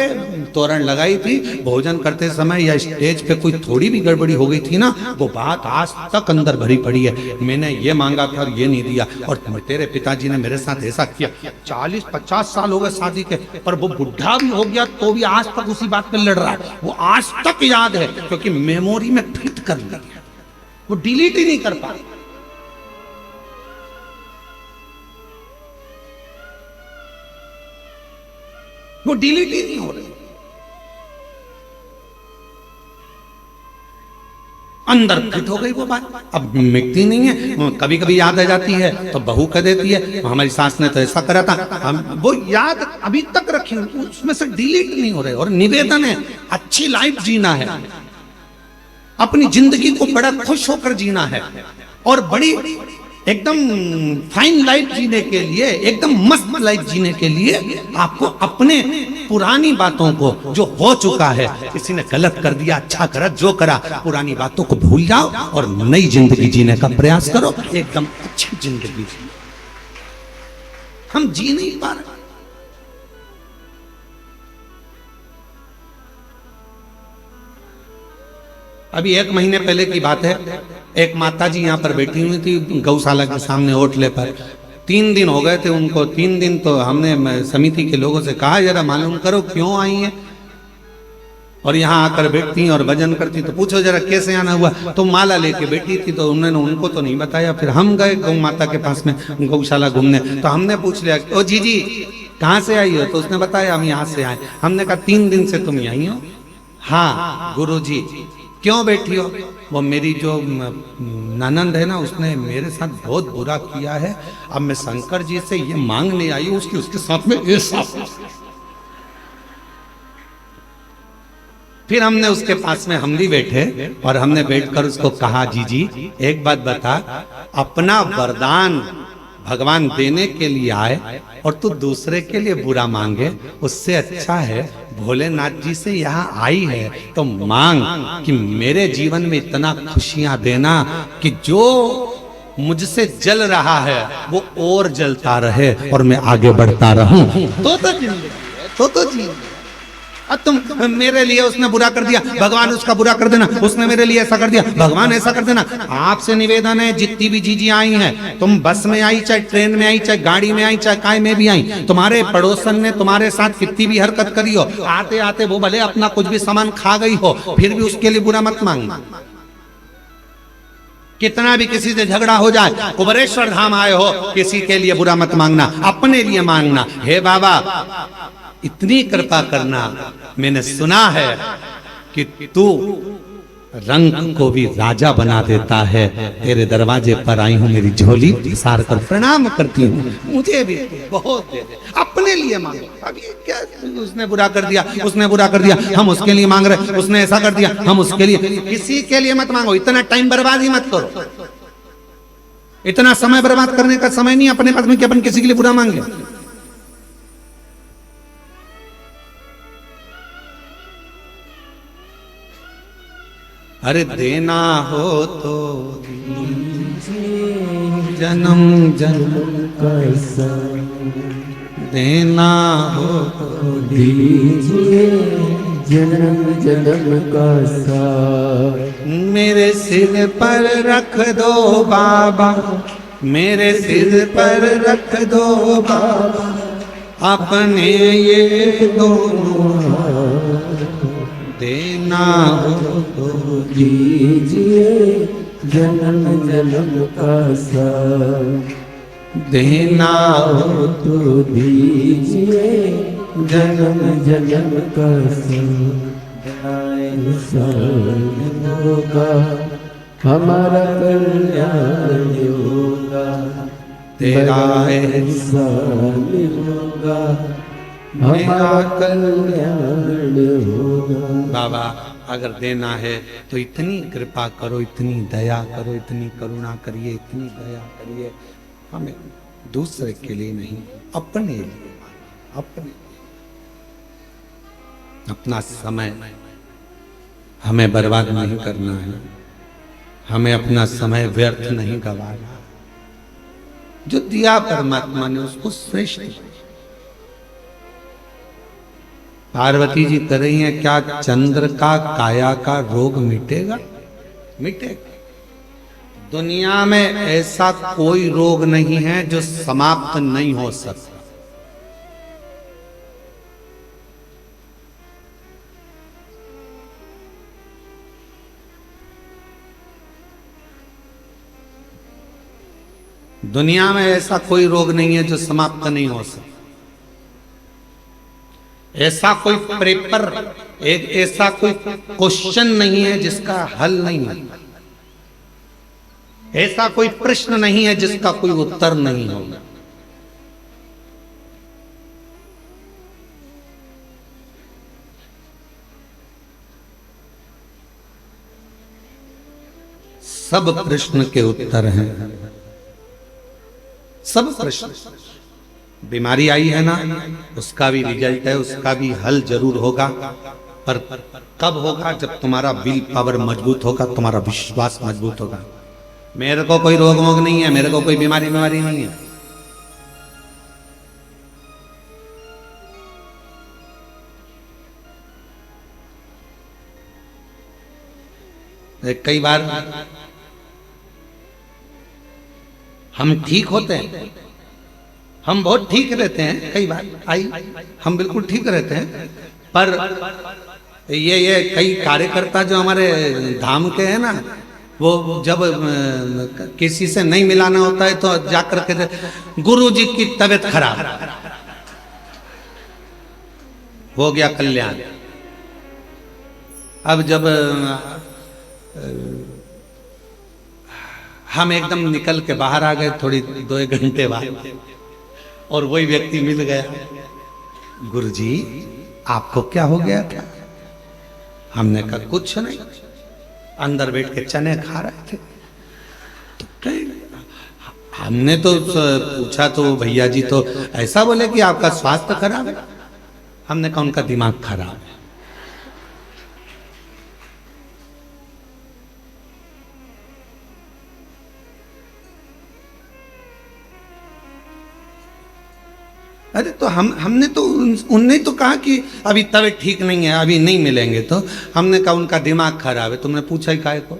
तोरण लगाई थी, भोजन करते समय या स्टेज पे कोई थोड़ी भी गड़बड़ी हो गई थी ना, वो बात आज तक अंदर भरी पड़ी है। मैंने ये मांगा था और ये नहीं दिया, और तेरे पिताजी ने मेरे साथ ऐसा किया। 40-50 साल हो गए शादी के, पर वो बुढ़ा भी हो गया तो भी आज तक उसी बात पे लड़ रहा है। वो आज तक याद है, क्योंकि मेमोरी में फिट कर लिया, वो डिलीट ही नहीं कर पा। वो डिलीट ही नहीं हो रही, अंदर फिट हो गई वो बात, अब मिटती नहीं है। कभी कभी याद आ जाती है तो बहू कह देती है, हमारी सास ने तो ऐसा करा था, हम वो याद अभी तक रखी, उसमें से डिलीट नहीं हो रहे। और निवेदन है, अच्छी लाइफ जीना है, अपनी जिंदगी को बड़ा खुश होकर जीना है, और बड़ी एकदम फाइन लाइफ जीने के लिए, एकदम मस्त लाइफ जीने के लिए आपको अपने पुरानी बातों को, जो हो चुका है, किसी ने गलत कर दिया, अच्छा करा, जो करा, पुरानी बातों को भूल जाओ और नई जिंदगी जीने का प्रयास करो, एकदम अच्छी जिंदगी जी। हम जी नहीं पा रहे। अभी 1 महीने पहले की बात है, एक माता जी यहाँ पर बैठी हुई थी गौशाला के सामने होटले पर। 3 दिन हो गए थे उनको। 3 दिन तो हमने समिति के लोगों से कहा, जरा मालूम करो क्यों आई हैं, और यहाँ आकर बैठती और भजन करती, तो पूछो जरा कैसे आना हुआ। तो माला लेके बैठी थी, तो उन्होंने उनको तो नहीं बताया। फिर हम गए गौ माता के पास में गौशाला घूमने, तो हमने पूछ लिया, ओ जी कहाँ से आई हो? तो उसने बताया, हम यहाँ से आए। हमने कहा 3 दिन से तुम यहीं हो? हाँ गुरु जी। क्यों बैठी हो? वो मेरी जो ननंद है ना, उसने मेरे साथ बहुत बुरा किया है, अब मैं शंकर जी से ये मांगने आई हूँ उसके साथ में ऐसा। फिर हमने उसके पास में हम भी बैठे और हमने बैठकर उसको कहा, जी एक बात बता, अपना वरदान भगवान देने के लिए आए और तू दूसरे के लिए बुरा मांगे, उससे अच्छा है भोलेनाथ जी से यहाँ आई है तो मांग कि मेरे जीवन में इतना खुशियां देना कि जो मुझसे जल रहा है वो और जलता रहे और मैं आगे बढ़ता रहूं। तो जी अब तुम मेरे लिए उसने बुरा कर दिया, भगवान उसका बुरा कर देना, उसने मेरे लिए ऐसा कर दिया, भगवान ऐसा कर देना। आपसे निवेदन है, जितनी भी जीजी आई हैं, तुम बस में आई, चाहे ट्रेन में आई, चाहे गाड़ी में आई, चाहे काय में भी आई, तुम्हारे पड़ोसन ने तुम्हारे साथ कितनी भी हरकत करी हो, आते आते वो भले अपना कुछ भी सामान खा गई हो, फिर भी उसके लिए बुरा मत मांगना। कितना भी किसी से झगड़ा हो जाए, कुबरेश्वर धाम आए हो, किसी के लिए बुरा मत मांगना, अपने लिए मांगना। हे बाबा इतनी कृपा करना, मैंने सुना है कि तू रंग को भी राजा बना देता है। तेरे दरवाजे पर आई हूं, मेरी झोली पसार कर प्रणाम करती हूँ, मुझे भी बहुत दे दे, अपने लिए मांगो। अब ये क्या, उसने बुरा कर दिया, उसने बुरा कर दिया, हम उसके लिए मांग रहे, उसने ऐसा कर दिया, हम उसके लिए। किसी के लिए मत मांगो, इतना टाइम बर्बाद ही मत करो, इतना समय बर्बाद करने का समय नहीं अपने पास में कि अपन किसी के लिए बुरा मांगे। अरे देना हो तो जन्म जन्म का संग, देना हो तो दीजिए जन्म जन्म का साथ। मेरे सिर पर रख दो बाबा, मेरे सिर पर रख दो बाबा, अपने ये दोनों देना हो तो दीजिए जन्म जन्म का साथ। देना हो तो दीजिए जन्म जन्म का इंसान होगा, हमारा कल्याण होगा, तेरा इंसान होगा, हमारा कल्याण होगा। बाबा अगर देना है तो इतनी कृपा करो, इतनी दया करो, इतनी करुणा करिए, इतनी दया करिए, हमें दूसरे के लिए नहीं अपने लिए, अपने अपना समय हमें बर्बाद नहीं करना है, हमें अपना समय व्यर्थ नहीं गंवाना। जो दिया परमात्मा ने उसको श्रेष्ठ। पार्वती जी कर रही हैं, क्या चंद्र का काया का रोग मिटेगा? मिटेगा। दुनिया में ऐसा कोई रोग नहीं है जो समाप्त नहीं हो सकता। दुनिया में ऐसा कोई रोग नहीं है जो समाप्त नहीं हो सकता। ऐसा कोई पेपर, एक ऐसा कोई क्वेश्चन नहीं है जिसका हल नहीं है, ऐसा कोई प्रश्न नहीं है जिसका कोई उत्तर नहीं होगा। सब प्रश्न के उत्तर हैं, सब प्रश्न। बीमारी आई है ना, उसका भी रिजल्ट है, उसका भी हल जरूर होगा, पर कब होगा? जब तुम्हारा विल पावर मजबूत होगा, तुम्हारा विश्वास मजबूत होगा। मेरे को कोई रोग वोग नहीं है, मेरे को कोई बीमारी नहीं है। कई बार हम ठीक होते हैं, हम बहुत ठीक रहते हैं, कई बार हम बिल्कुल ठीक रहते हैं, पर ये कई कार्यकर्ता जो हमारे धाम के हैं ना, वो जब किसी से नहीं मिलाना होता है तो जाकर के गुरु जी की तबीयत खराब, हो गया कल्याण। अब जब हम एकदम निकल के बाहर आ गए थोड़ी 2 घंटे बाद, और वही व्यक्ति मिल गया, गुरुजी आपको क्या हो गया था? हमने कहा कुछ नहीं, अंदर बैठ के चने खा रहे थे। तो हमने तो पूछा तो भैया जी तो ऐसा बोले कि आपका स्वास्थ्य खराब है। हमने कहा उनका दिमाग खराब है। अरे तो हमने तो उनने तो कहा कि अभी तबीयत ठीक नहीं है, अभी नहीं मिलेंगे। तो हमने कहा उनका दिमाग खराब है। तुमने पूछा ही काहे को?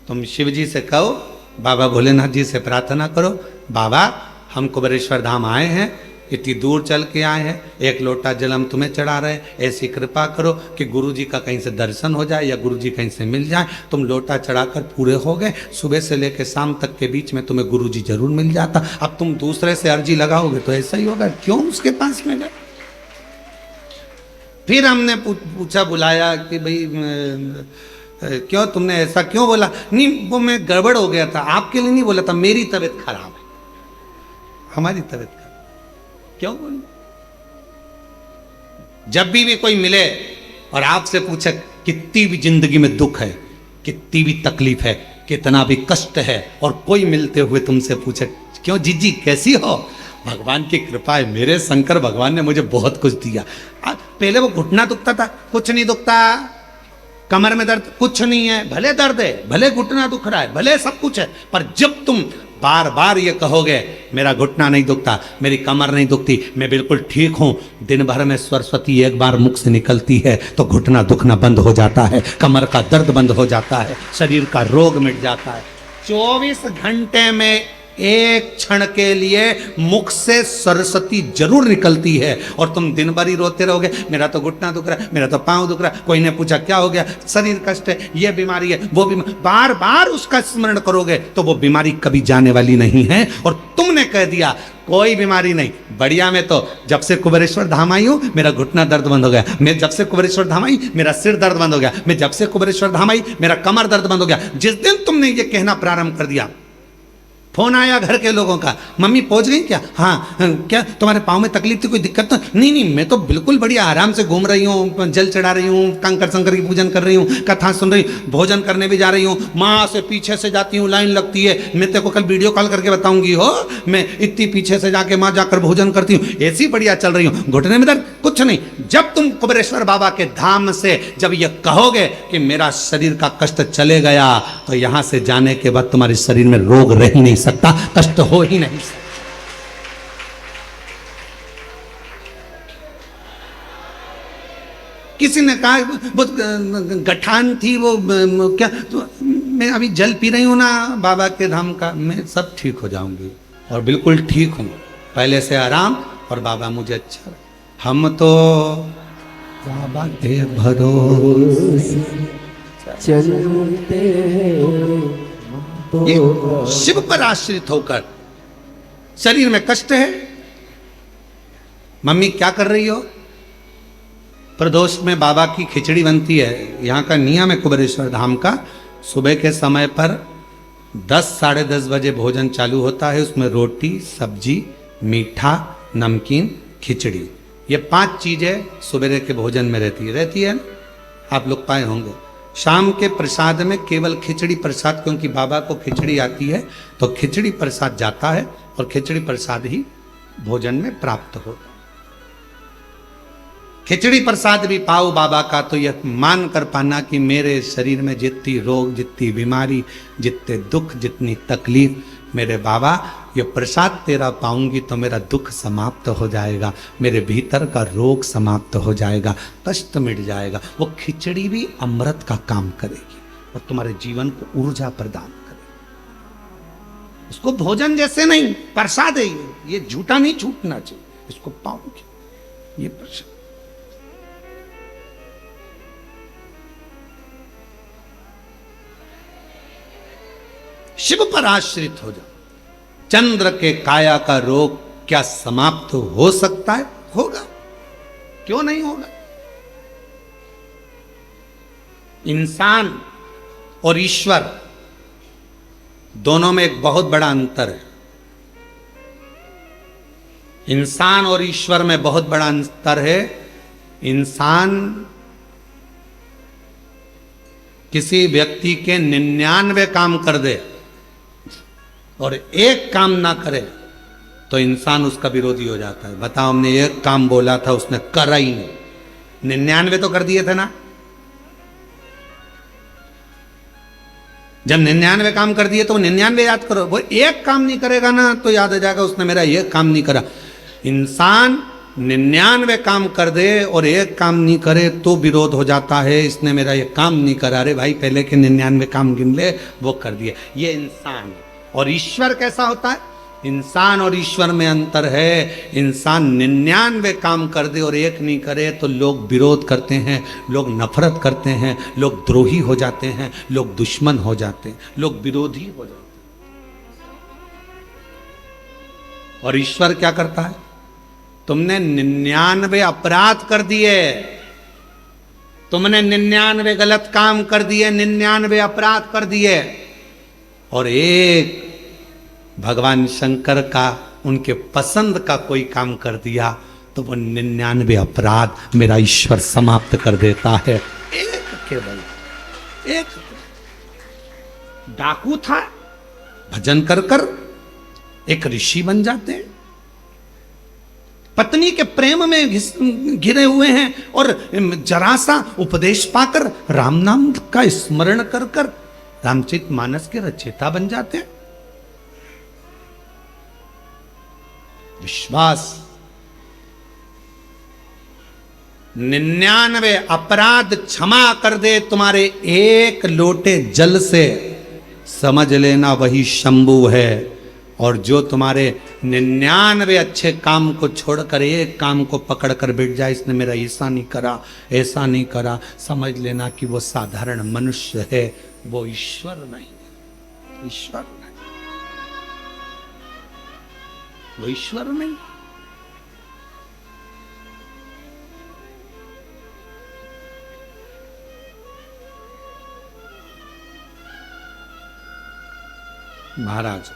तुम शिव जी से कहो, बाबा भोलेनाथ जी से प्रार्थना करो, बाबा हम कुबेरेश्वर धाम आए हैं, इतनी दूर चल के आए हैं, 1 लोटा जल हम तुम्हें चढ़ा रहे हैं, ऐसी कृपा करो कि गुरु जी का कहीं से दर्शन हो जाए या गुरु जी कहीं से मिल जाए। तुम लोटा चढ़ाकर पूरे हो गए, सुबह से लेकर शाम तक के बीच में तुम्हें गुरु जी जरूर मिल जाता। अब तुम दूसरे से अर्जी लगाओगे तो ऐसा ही होगा, क्यों उसके पास में गए? फिर हमने पूछा, बुलाया कि भाई क्यों तुमने ऐसा क्यों बोला? नहीं वो मैं गड़बड़ हो गया था, आपके लिए नहीं बोला था, मेरी तबीयत खराब है, हमारी तबीयत खराब। क्यों बोले? जब भी कोई मिले और आपसे पूछे कितनी भी जिंदगी में दुख है, कितनी भी तकलीफ है, कितना भी कष्ट है, और कोई मिलते हुए तुमसे पूछे क्यों जीजी कैसी हो, भगवान की कृपा है, मेरे शंकर भगवान ने मुझे बहुत कुछ दिया। पहले वो घुटना दुखता था, कुछ नहीं दुखता, कमर में दर्द कुछ नहीं है, भले दर्द है, भले घुटना दुख रहा है, भले सब कुछ है, पर जब तुम बार बार ये कहोगे मेरा घुटना नहीं दुखता, मेरी कमर नहीं दुखती, मैं बिल्कुल ठीक हूं, दिन भर में सरस्वती एक बार मुख से निकलती है तो घुटना दुखना बंद हो जाता है, कमर का दर्द बंद हो जाता है, शरीर का रोग मिट जाता है। 24 घंटे में एक क्षण के लिए मुख से सरस्वती जरूर निकलती है, और तुम दिन भर ही रोते रहोगे मेरा तो घुटना दुख रहा है, मेरा तो पांव दुख रहा है, कोई ने पूछा क्या हो गया, शरीर कष्ट है, ये बीमारी है, वो बीमारी, बार बार उसका स्मरण करोगे तो वो बीमारी कभी जाने वाली नहीं है। और तुमने कह दिया कोई बीमारी नहीं, बढ़िया, मैं तो जब से कुबेरेश्वर धाम आई हूं मेरा घुटना दर्द बंद हो गया, मैं जब से कुबेरेश्वर धाम आई मेरा सिर दर्द बंद हो गया, मैं जब से कुबेरेश्वर धाम आई मेरा कमर दर्द बंद हो गया। जिस दिन तुमने ये कहना प्रारंभ कर दिया, फोन आया घर के लोगों का, मम्मी पहुंच गई क्या? हाँ, क्या तुम्हारे पाँव में तकलीफ थी, कोई दिक्कत तो नहीं? नहीं, मैं तो बिल्कुल बढ़िया आराम से घूम रही हूँ, जल चढ़ा रही हूँ, कंकर शंकर की पूजन कर रही हूँ, कथा सुन रही हूँ, भोजन करने भी जा रही हूँ, माँ से पीछे से जाती हूँ, लाइन लगती है, मैं तेरे को कल वीडियो कॉल करके बताऊंगी हो, मैं इतनी पीछे से जाके माँ जाकर भोजन करती हूँ, ऐसी बढ़िया चल रही हूँ, घुटने में दर्द कुछ नहीं। जब तुम कुबेरेश्वर बाबा के धाम से जब ये कहोगे कि मेरा शरीर का कष्ट चले गया, तो यहां से जाने के बाद तुम्हारे शरीर में रोग रह ही नहीं सकता, कष्ट हो ही नहीं सकता। किसी ने कहा वो गठान थी, वो क्या, तो मैं अभी जल पी रही हूं ना बाबा के धाम का, मैं सब ठीक हो जाऊंगी और बिल्कुल ठीक हूं, पहले से आराम, और बाबा मुझे अच्छा। हम तो बाबा के भरोसे चलते ये शिव पर आश्रित होकर, शरीर में कष्ट है, मम्मी क्या कर रही हो? प्रदोष में बाबा की खिचड़ी बनती है, यहाँ का नियम है कुबेरेश्वर धाम का, सुबह के समय पर 10 साढ़े 10 बजे भोजन चालू होता है, उसमें रोटी, सब्जी, मीठा, नमकीन, खिचड़ी, ये 5 चीजें सुबह के भोजन में रहती है, आप लोग पाए होंगे। शाम के प्रसाद में केवल खिचड़ी प्रसाद, क्योंकि बाबा को खिचड़ी आती है तो खिचड़ी प्रसाद जाता है, और खिचड़ी प्रसाद ही भोजन में प्राप्त होता है। खिचड़ी प्रसाद भी पाओ बाबा का तो यह मान कर पाना कि मेरे शरीर में जितनी रोग, जितनी बीमारी, जितने दुख, जितनी तकलीफ, मेरे बाबा ये प्रसाद तेरा पाऊंगी तो मेरा दुख समाप्त हो जाएगा, मेरे भीतर का रोग समाप्त हो जाएगा, कष्ट मिट जाएगा। वो खिचड़ी भी अमृत का काम करेगी और तुम्हारे जीवन को ऊर्जा प्रदान करेगी। इसको भोजन जैसे नहीं, प्रसाद है ये झूठा नहीं छूटना चाहिए, इसको पाऊंगी ये प्रसाद। शिव पर आश्रित हो जाओ। चंद्र के काया का रोग क्या समाप्त हो सकता है? होगा, क्यों नहीं होगा? इंसान और ईश्वर दोनों में एक बहुत बड़ा अंतर है। इंसान और ईश्वर में बहुत बड़ा अंतर है। इंसान किसी व्यक्ति के 99 काम कर दे और एक काम ना करे तो इंसान उसका विरोधी हो जाता है। बताओ, हमने एक काम बोला था, उसने करा ही नहीं, 99 तो कर दिए थे ना। जब 99 काम कर दिए तो 99 याद करो, वो एक काम नहीं करेगा ना तो याद आ जाएगा उसने मेरा एक काम नहीं करा। इंसान 99 काम कर दे और एक काम नहीं करे तो विरोध हो जाता है, इसने मेरा ये काम नहीं करा। अरे भाई, पहले के 99 काम गिन ले, वो कर दिए। ये इंसान है। और ईश्वर कैसा होता है? इंसान और ईश्वर में अंतर है। इंसान 99 काम कर दे और एक नहीं करे तो लोग विरोध करते हैं, लोग नफरत करते हैं, लोग द्रोही हो जाते हैं, लोग दुश्मन हो जाते हैं, लोग विरोधी हो जाते हैं। और ईश्वर क्या करता है? तुमने 99 अपराध कर दिए, तुमने 99 गलत काम कर दिए, 99 अपराध कर दिए, और एक भगवान शंकर का, उनके पसंद का कोई काम कर दिया, तो वो 99 अपराध मेरा ईश्वर समाप्त कर देता है। एक केवल एक डाकू था, भजन कर कर एक ऋषि बन जाते हैं। पत्नी के प्रेम में घिरे हुए हैं और जरा सा उपदेश पाकर राम नाम का स्मरण कर कर रामचरितमानस के रचयिता बन जाते हैं। विश्वास 99 अपराध क्षमा कर दे तुम्हारे एक लोटे जल से, समझ लेना वही शंभु है। और जो तुम्हारे 99 अच्छे काम को छोड़कर एक काम को पकड़कर बैठ जाए, इसने मेरा ऐसा नहीं करा, ऐसा नहीं करा, समझ लेना कि वो साधारण मनुष्य है, वो ईश्वर नहीं है। ईश्वर नहीं, वो ईश्वर नहीं। महाराज,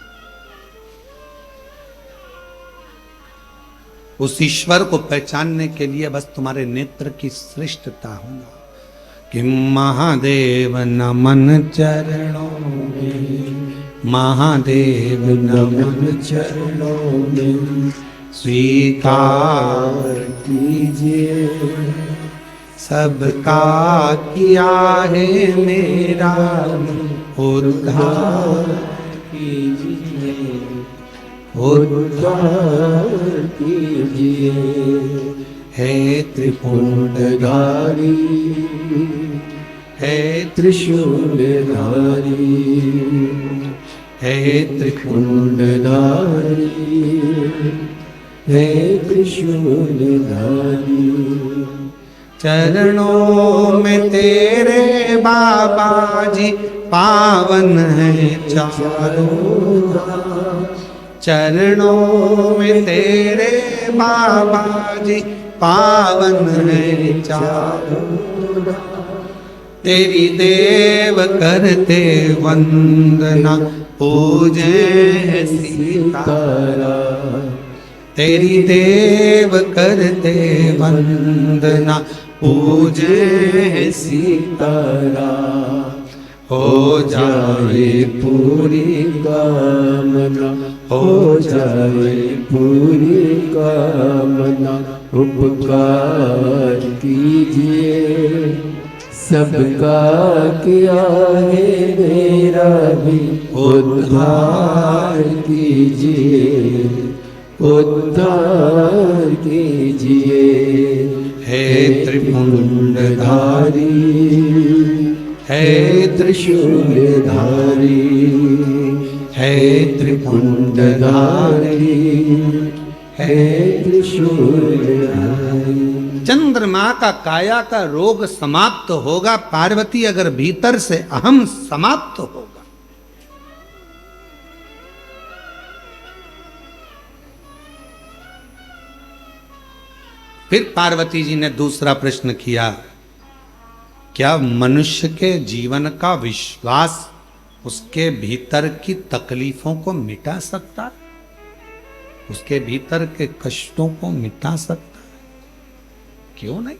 उस ईश्वर को पहचानने के लिए बस तुम्हारे नेत्र की श्रेष्ठता होगा कि महादेव नमन चरणों में, महादेव नमन चरणों में, स्वीकार कीजिए सबका किया है मेरा उद्धार कीजिए, उद्धार कीजिए। हे त्रिपुंडधारी, हे त्रिशूलधारी, हे त्रिपुंडधारी, हे त्रिशूलधारी। चरणों में तेरे बाबा जी पावन है चारों धाम, चरणों में तेरे बाबा जी पावन है चारों धाम। तेरी देव करते वंदना पूजे सीताराम, तेरी देव करते वंदना पूजे सीताराम। हो जाए पूरी कामना, हो जाए पूरी कामना, उपकार कीजिए सबका किया है मेरा भी उद्धार कीजिए, उद्धार कीजिए। हे त्रिपुंडधारी, हे त्रिशूलधारी, हे त्रिपुंडधारी, हे त्रिशूलधारी। चंद्रमा का काया का रोग समाप्त होगा पार्वती, अगर भीतर से अहम समाप्त होगा। फिर पार्वती जी ने दूसरा प्रश्न किया, क्या मनुष्य के जीवन का विश्वास उसके भीतर की तकलीफों को मिटा सकता है? उसके भीतर के कष्टों को मिटा सकता है? क्यों नहीं?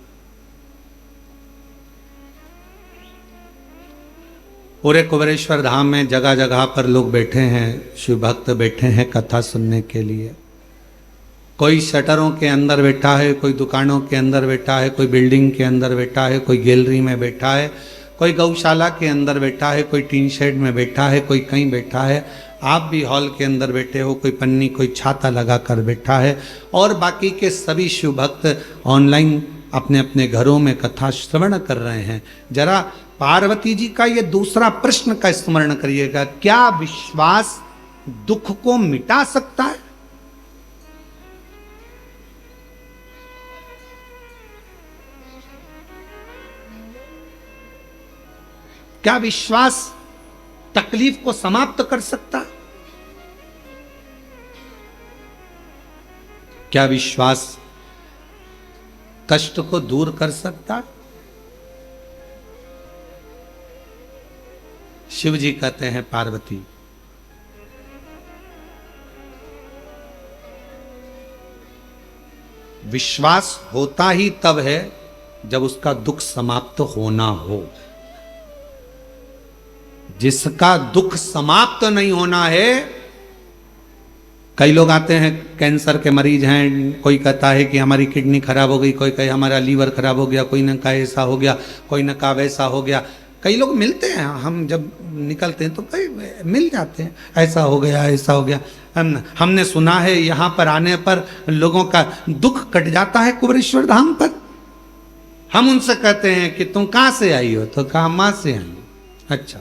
पूरे कुबेरेश्वर धाम में जगह जगह पर लोग बैठे हैं, शिव भक्त बैठे हैं कथा सुनने के लिए। कोई शटरों के अंदर बैठा है, कोई दुकानों के अंदर बैठा है, कोई बिल्डिंग के अंदर बैठा है, कोई गैलरी में बैठा है, कोई गौशाला के अंदर बैठा है, कोई टीन शेड में बैठा है, कोई कहीं बैठा है। आप भी हॉल के अंदर बैठे हो, कोई पन्नी कोई छाता लगा कर बैठा है, और बाकी के सभी शिव भक्त ऑनलाइन अपने अपने घरों में कथा श्रवण कर रहे हैं। जरा पार्वती जी का ये दूसरा प्रश्न का स्मरण करिएगा, क्या विश्वास दुख को मिटा सकता है? क्या विश्वास तकलीफ को समाप्त कर सकता? क्या विश्वास कष्ट को दूर कर सकता? शिव जी कहते हैं पार्वती, विश्वास होता ही तब है जब उसका दुख समाप्त होना हो। जिसका दुख समाप्त नहीं होना है, कई लोग आते हैं कैंसर के मरीज हैं, कोई कहता है कि हमारी किडनी खराब हो गई, कोई कहे हमारा लीवर खराब हो गया, कोई न कहा ऐसा हो गया, कोई न कहा वैसा हो गया। कई लोग मिलते हैं, हम जब निकलते हैं तो कई मिल जाते हैं, ऐसा हो गया ऐसा हो गया। हमने सुना है यहाँ पर आने पर लोगों का दुख कट जाता है कुबेरेश्वर धाम पर। हम उनसे कहते हैं कि तुम कहाँ से आई हो, तो कहा माँ से आई। अच्छा,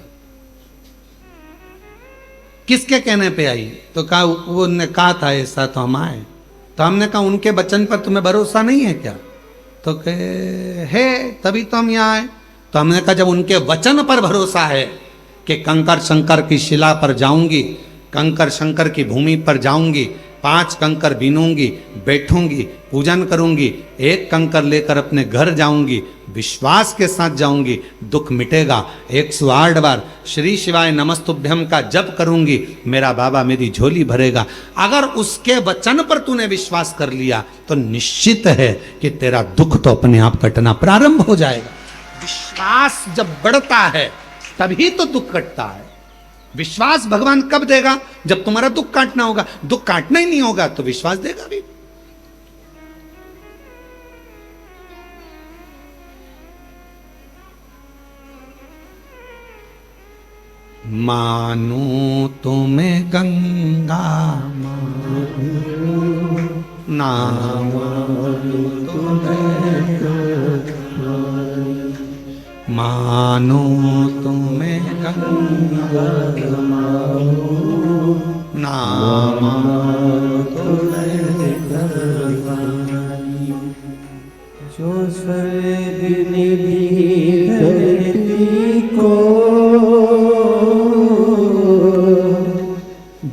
किसके कहने पे आई, तो कहा वो ने कहा था ऐसा तो हम आए। तो हमने कहा उनके वचन पर तुम्हें भरोसा नहीं है क्या, तो कहे है तभी तो हम यहाँ आए। तो हमने कहा जब उनके वचन पर भरोसा है कि कंकर शंकर की शिला पर जाऊंगी, कंकर शंकर की भूमि पर जाऊंगी, 5 कंकर बीनूंगी, बैठूंगी, पूजन करूंगी, 1 कंकर लेकर अपने घर जाऊंगी, विश्वास के साथ जाऊंगी, दुख मिटेगा। 108 बार श्री शिवाय नमस्तुभ्यम का जप करूंगी, मेरा बाबा मेरी झोली भरेगा। अगर उसके वचन पर तूने विश्वास कर लिया तो निश्चित है कि तेरा दुख तो अपने आप कटना प्रारंभ हो जाएगा। विश्वास जब बढ़ता है तभी तो दुख कटता है। विश्वास भगवान कब देगा, जब तुम्हारा दुख काटना होगा। दुख काटना ही नहीं होगा तो विश्वास देगा भी। मानो तुम्हें गंगा ना मानो मानो तुम्हें गंगा ना मानो तुम्हें जो स्वर्ग निधि धरती को,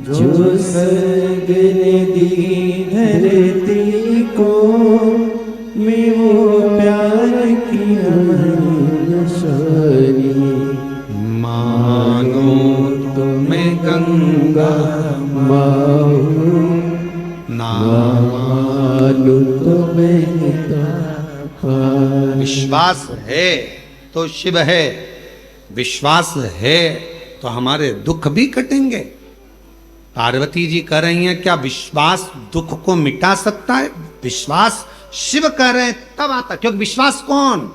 जो स्वर्ग निधि धरती को, मैं वो प्यार की अमृतसरी। मानो तुम्हें गंगा मानो ना तुम्हें। विश्वास है तो शिव है, विश्वास है तो हमारे दुख भी कटेंगे। पार्वती जी कह रही हैं क्या विश्वास दुख को मिटा सकता है? विश्वास शिव कह रहे हैं तब आता, क्योंकि विश्वास कौन?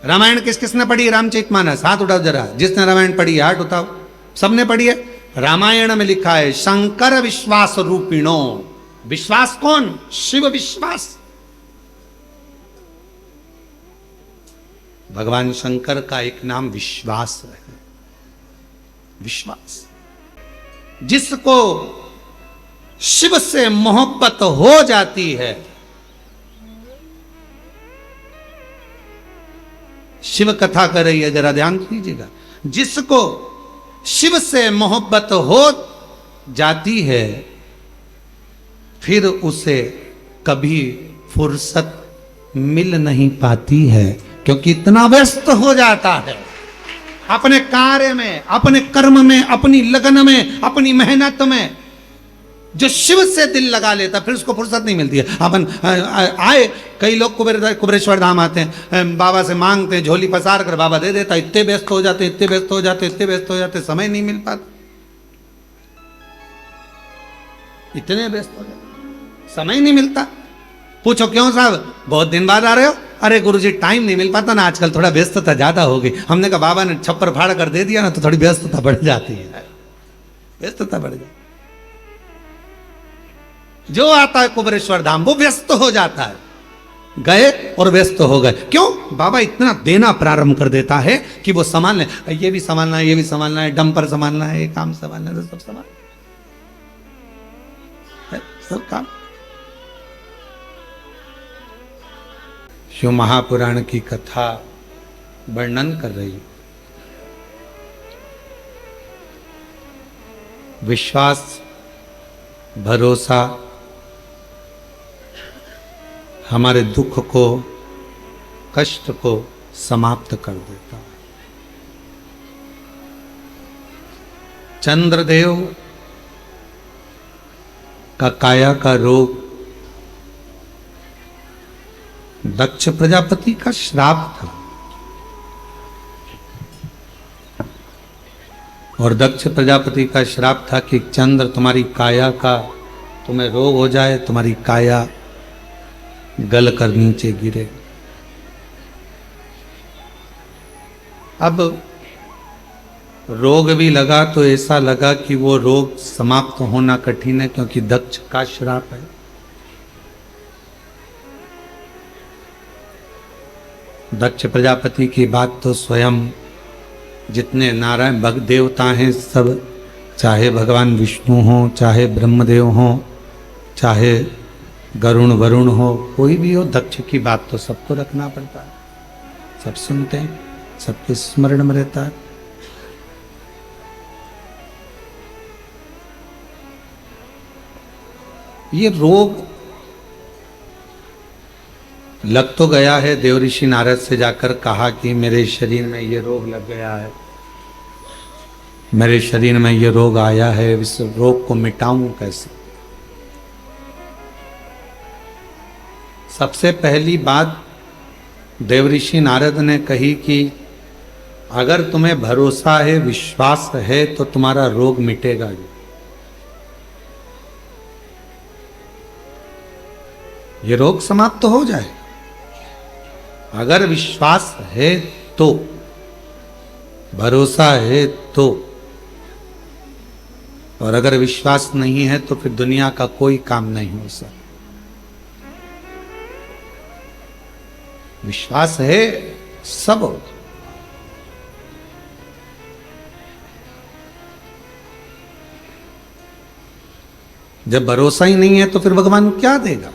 रामायण किस किसने पढ़ी? रामचरितमानस, हाथ उठाओ जरा जिसने रामायण पढ़ी है, हाथ उठाओ। सबने पढ़ी है। रामायण में लिखा है शंकर विश्वास रूपिणो। विश्वास कौन? शिव विश्वास। भगवान शंकर का एक नाम विश्वास है। विश्वास, जिसको शिव से मोहब्बत हो जाती है, शिव कथा कर रही है, जरा ध्यान दीजिएगा। जिसको शिव से मोहब्बत हो जाती है फिर उसे कभी फुर्सत मिल नहीं पाती है, क्योंकि इतना व्यस्त हो जाता है अपने कार्य में, अपने कर्म में, अपनी लगन में, अपनी मेहनत में। जो शिव से दिल लगा लेता फिर उसको फुर्सत नहीं मिलती है। अपन आए, कई लोग कुबेरेश्वर धाम आते हैं, बाबा से मांगते हैं, झोली पसार कर बाबा दे देता। इतने व्यस्त हो जाते, इतने व्यस्त हो जाते, इतने व्यस्त हो जाते, समय नहीं मिल पाता। इतने व्यस्त हो जाते, समय नहीं मिलता। पूछो क्यों साहब, बहुत दिन बाद आ रहे हो? अरे गुरुजी टाइम नहीं मिल पाता ना, आजकल थोड़ा व्यस्तता ज्यादा हो गई। हमने कहा बाबा ने छप्पर फाड़ कर दे दिया ना तो थोड़ी व्यस्तता बढ़ जाती है, व्यस्तता बढ़ जाती। जो आता है कुबेरेश्वर धाम वो व्यस्त हो जाता है। गए और व्यस्त हो गए, क्यों? बाबा इतना देना प्रारंभ कर देता है कि वो संभाल ले, ये भी संभालना है, ये भी संभालना है, डंपर संभालना है, ये काम संभालना है, सब संभाल सब काम। शिव महापुराण की कथा वर्णन कर रही। विश्वास, भरोसा हमारे दुख को, कष्ट को समाप्त कर देता है। चंद्रदेव का काया का रोग दक्ष प्रजापति का श्राप था, और दक्ष प्रजापति का श्राप था कि चंद्र तुम्हारी काया का तुम्हें रोग हो जाए, तुम्हारी काया गल कर नीचे गिरे। अब रोग भी लगा तो ऐसा लगा कि वो रोग समाप्त होना कठिन है, क्योंकि दक्ष का श्राप है। दक्ष प्रजापति की बात तो स्वयं जितने नारायण भक्त देवता हैं सब, चाहे भगवान विष्णु हो, चाहे ब्रह्मदेव हो, चाहे गरुण वरुण हो, कोई भी हो, दक्ष की बात तो सबको रखना पड़ता है। सब सुनते हैं, सबके स्मरण में रहता है। ये रोग लग तो गया है। देव ऋषि नारद से जाकर कहा कि मेरे शरीर में ये रोग लग गया है, मेरे शरीर में ये रोग आया है, इस रोग को मिटाऊं कैसे। सबसे पहली बात देव ऋषि नारद ने कही कि अगर तुम्हें भरोसा है, विश्वास है, तो तुम्हारा रोग मिटेगा। ये रोग समाप्त तो हो जाए अगर विश्वास है तो, भरोसा है तो। और अगर विश्वास नहीं है तो फिर दुनिया का कोई काम नहीं हो सकता। विश्वास है सब होगा। जब भरोसा ही नहीं है तो फिर भगवान क्या देगा।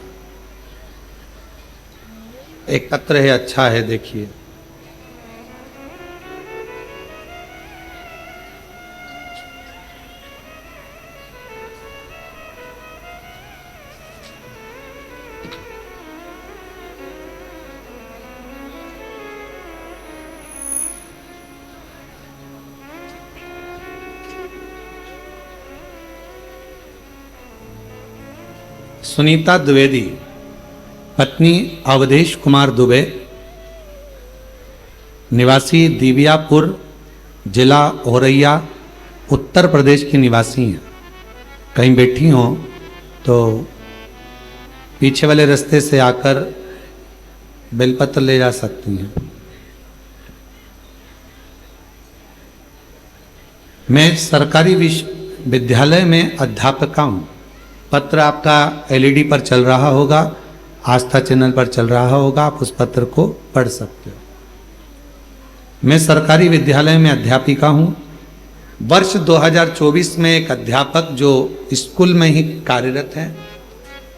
एक पत्र है, अच्छा है, देखिए। सुनीता द्विवेदी, पत्नी अवधेश कुमार दुबे, निवासी दिव्यापुर, जिला औरैया, उत्तर प्रदेश की निवासी हैं। कहीं बैठी हो तो पीछे वाले रास्ते से आकर बेलपत्र ले जा सकती हैं। मैं सरकारी विश्वविद्यालय में अध्यापिका हूँ। पत्र आपका एलईडी पर चल रहा होगा, आस्था चैनल पर चल रहा होगा, आप उस पत्र को पढ़ सकते हो। मैं सरकारी विद्यालय में अध्यापिका हूँ। वर्ष 2024 में एक अध्यापक जो स्कूल में ही कार्यरत हैं,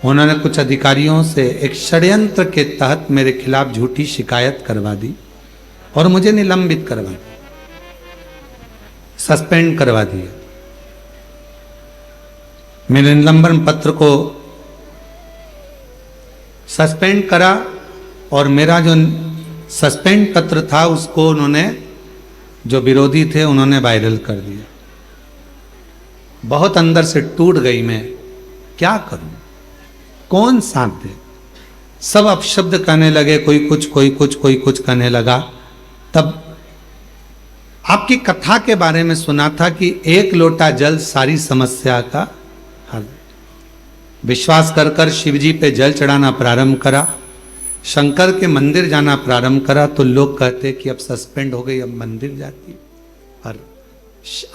उन्होंने कुछ अधिकारियों से एक षड्यंत्र के तहत मेरे खिलाफ झूठी शिकायत करवा दी और मुझे निलंबित करवा दी, सस्पेंड करवा दिया। मेरे निलंबन पत्र को सस्पेंड करा और मेरा जो सस्पेंड पत्र था उसको उन्होंने, जो विरोधी थे, उन्होंने वायरल कर दिया। बहुत अंदर से टूट गई मैं, क्या करूं, कौन साथ दे। सब अपशब्द कहने लगे, कोई कुछ कोई कुछ कोई कुछ कहने लगा। तब आपकी कथा के बारे में सुना था कि एक लोटा जल सारी समस्या का हल। विश्वास कर कर शिव जी पे जल चढ़ाना प्रारंभ करा, शंकर के मंदिर जाना प्रारंभ करा, तो लोग कहते कि अब सस्पेंड हो गई, अब मंदिर जाती। और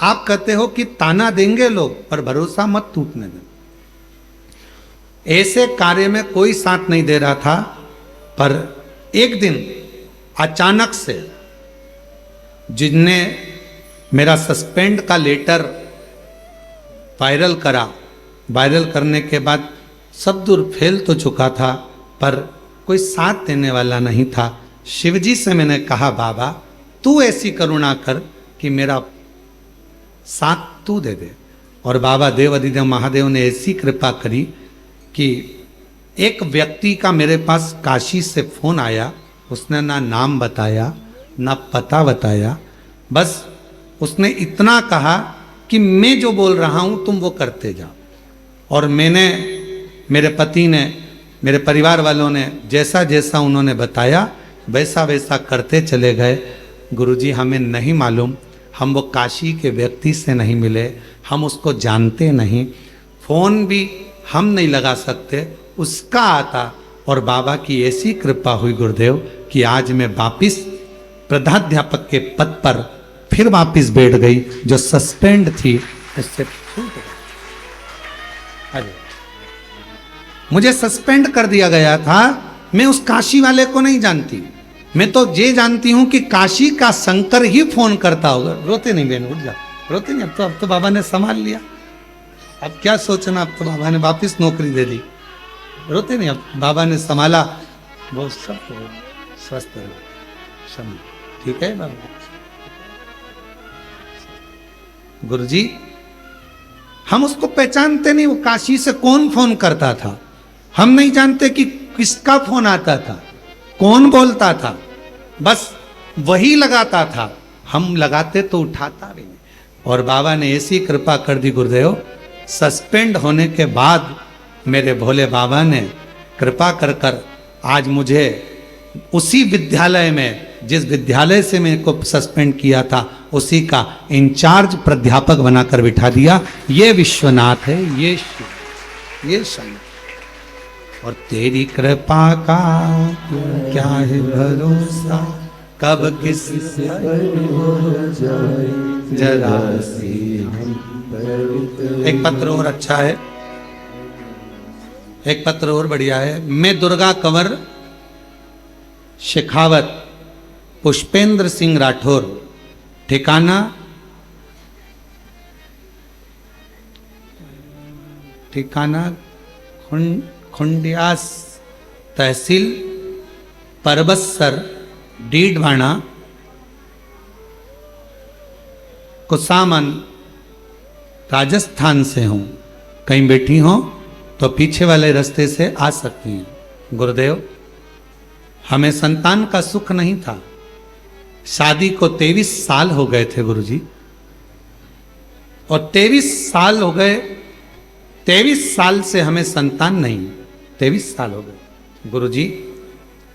आप कहते हो कि ताना देंगे लोग, पर भरोसा मत टूटने देना। ऐसे कार्य में कोई साथ नहीं दे रहा था, पर एक दिन अचानक से जिनने मेरा सस्पेंड का लेटर वायरल करा, वायरल करने के बाद सब दूर फैल तो चुका था, पर कोई साथ देने वाला नहीं था। शिवजी से मैंने कहा, बाबा तू ऐसी करुणा कर कि मेरा साथ तू दे दे। और बाबा देव अधिदेव महादेव ने ऐसी कृपा करी कि एक व्यक्ति का मेरे पास काशी से फोन आया। उसने ना नाम बताया ना पता बताया, बस उसने इतना कहा कि मैं जो बोल रहा हूं तुम वो करते जाओ। और मैंने, मेरे पति ने, मेरे परिवार वालों ने जैसा जैसा उन्होंने बताया वैसा वैसा करते चले गए। गुरुजी हमें नहीं मालूम, हम वो काशी के व्यक्ति से नहीं मिले, हम उसको जानते नहीं, फोन भी हम नहीं लगा सकते, उसका आता। और बाबा की ऐसी कृपा हुई गुरुदेव कि आज मैं वापिस प्रधानाध्यापक के पद पर फिर वापिस बैठ गई। जो सस्पेंड थी उससे छूट गई। अरे मुझे सस्पेंड कर दिया गया था। मैं उस काशी वाले को नहीं जानती, मैं तो ये जानती हूं कि काशी का शंकर ही फोन करता होगा। रोते नहीं बहन, उठ जा, रोते नहीं। अब तो बाबा ने संभाल लिया, अब क्या सोचना, अब तो बाबा ने वापिस नौकरी दे दी। रोते नहीं, अब बाबा ने संभाला, वो सब स्वस्थ रहो, ठीक है बाबा। गुरुजी हम उसको पहचानते नहीं, वो काशी से कौन फोन करता था, हम नहीं जानते कि किसका फोन आता था, कौन बोलता था, बस वही लगाता था, हम लगाते तो उठाता भी नहीं। और बाबा ने ऐसी कृपा कर दी गुरुदेव, सस्पेंड होने के बाद मेरे भोले बाबा ने कृपा कर कर आज मुझे उसी विद्यालय में, जिस विद्यालय से मेरे को सस्पेंड किया था, उसी का इंचार्ज प्राध्यापक बनाकर बिठा दिया। ये विश्वनाथ है, ये शिव, ये शंकर। और तेरी कृपा का क्या है भरोसा, कब किस पर हो जाए जरा सी हम पर। एक पत्र और अच्छा है, एक पत्र और बढ़िया है। मैं दुर्गा कंवर शेखावत पुष्पेंद्र सिंह राठौर, ठिकाना खुंडियास, तहसील परबतसर, डीडवाना, कुसामन, राजस्थान से हूं। कहीं बैठी हो तो पीछे वाले रास्ते से आ सकती हैं। गुरुदेव हमें संतान का सुख नहीं था, शादी को 23 साल हो गए थे गुरुजी, और 23 साल हो गए, 23 साल से हमें संतान नहीं, 23 साल हो गए गुरुजी।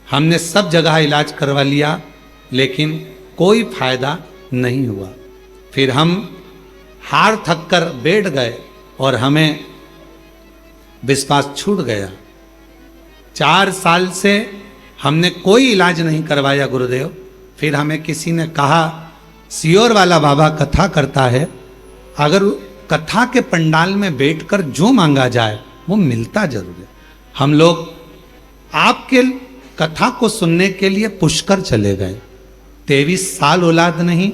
हमने सब जगह इलाज करवा लिया लेकिन कोई फायदा नहीं हुआ। फिर हम हार थक कर बैठ गए और हमें विश्वास छूट गया। 4 साल से हमने कोई इलाज नहीं करवाया गुरुदेव। फिर हमें किसी ने कहा सियोर वाला बाबा कथा करता है, अगर कथा के पंडाल में बैठकर जो मांगा जाए वो मिलता जरूर है। हम लोग आपके कथा को सुनने के लिए पुष्कर चले गए। 23 साल औलाद नहीं,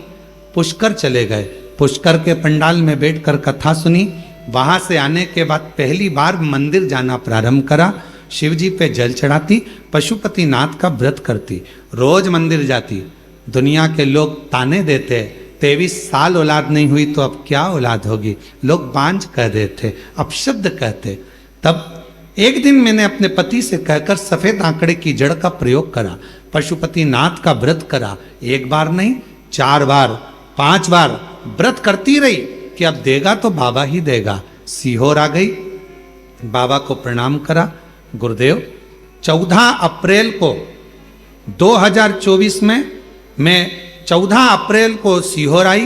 पुष्कर चले गए। पुष्कर के पंडाल में बैठकर कथा सुनी। वहां से आने के बाद पहली बार मंदिर जाना प्रारंभ करा। शिव जी पे जल चढ़ाती, पशुपतिनाथ का व्रत करती, रोज मंदिर जाती। दुनिया के लोग ताने देते, 23 साल औलाद नहीं हुई तो अब क्या औलाद होगी, लोग बांझ कह देते, अपशब्द कहते। तब एक दिन मैंने अपने पति से कहकर सफेद आंकड़े की जड़ का प्रयोग करा, पशुपतिनाथ का व्रत करा। 1 बार नहीं, 4 बार, 5 बार व्रत करती रही कि अब देगा तो बाबा ही देगा। सीहोर आ गई, बाबा को प्रणाम करा। गुरुदेव 14 अप्रैल को 2024 में मैं 14 अप्रैल को सीहोर आई,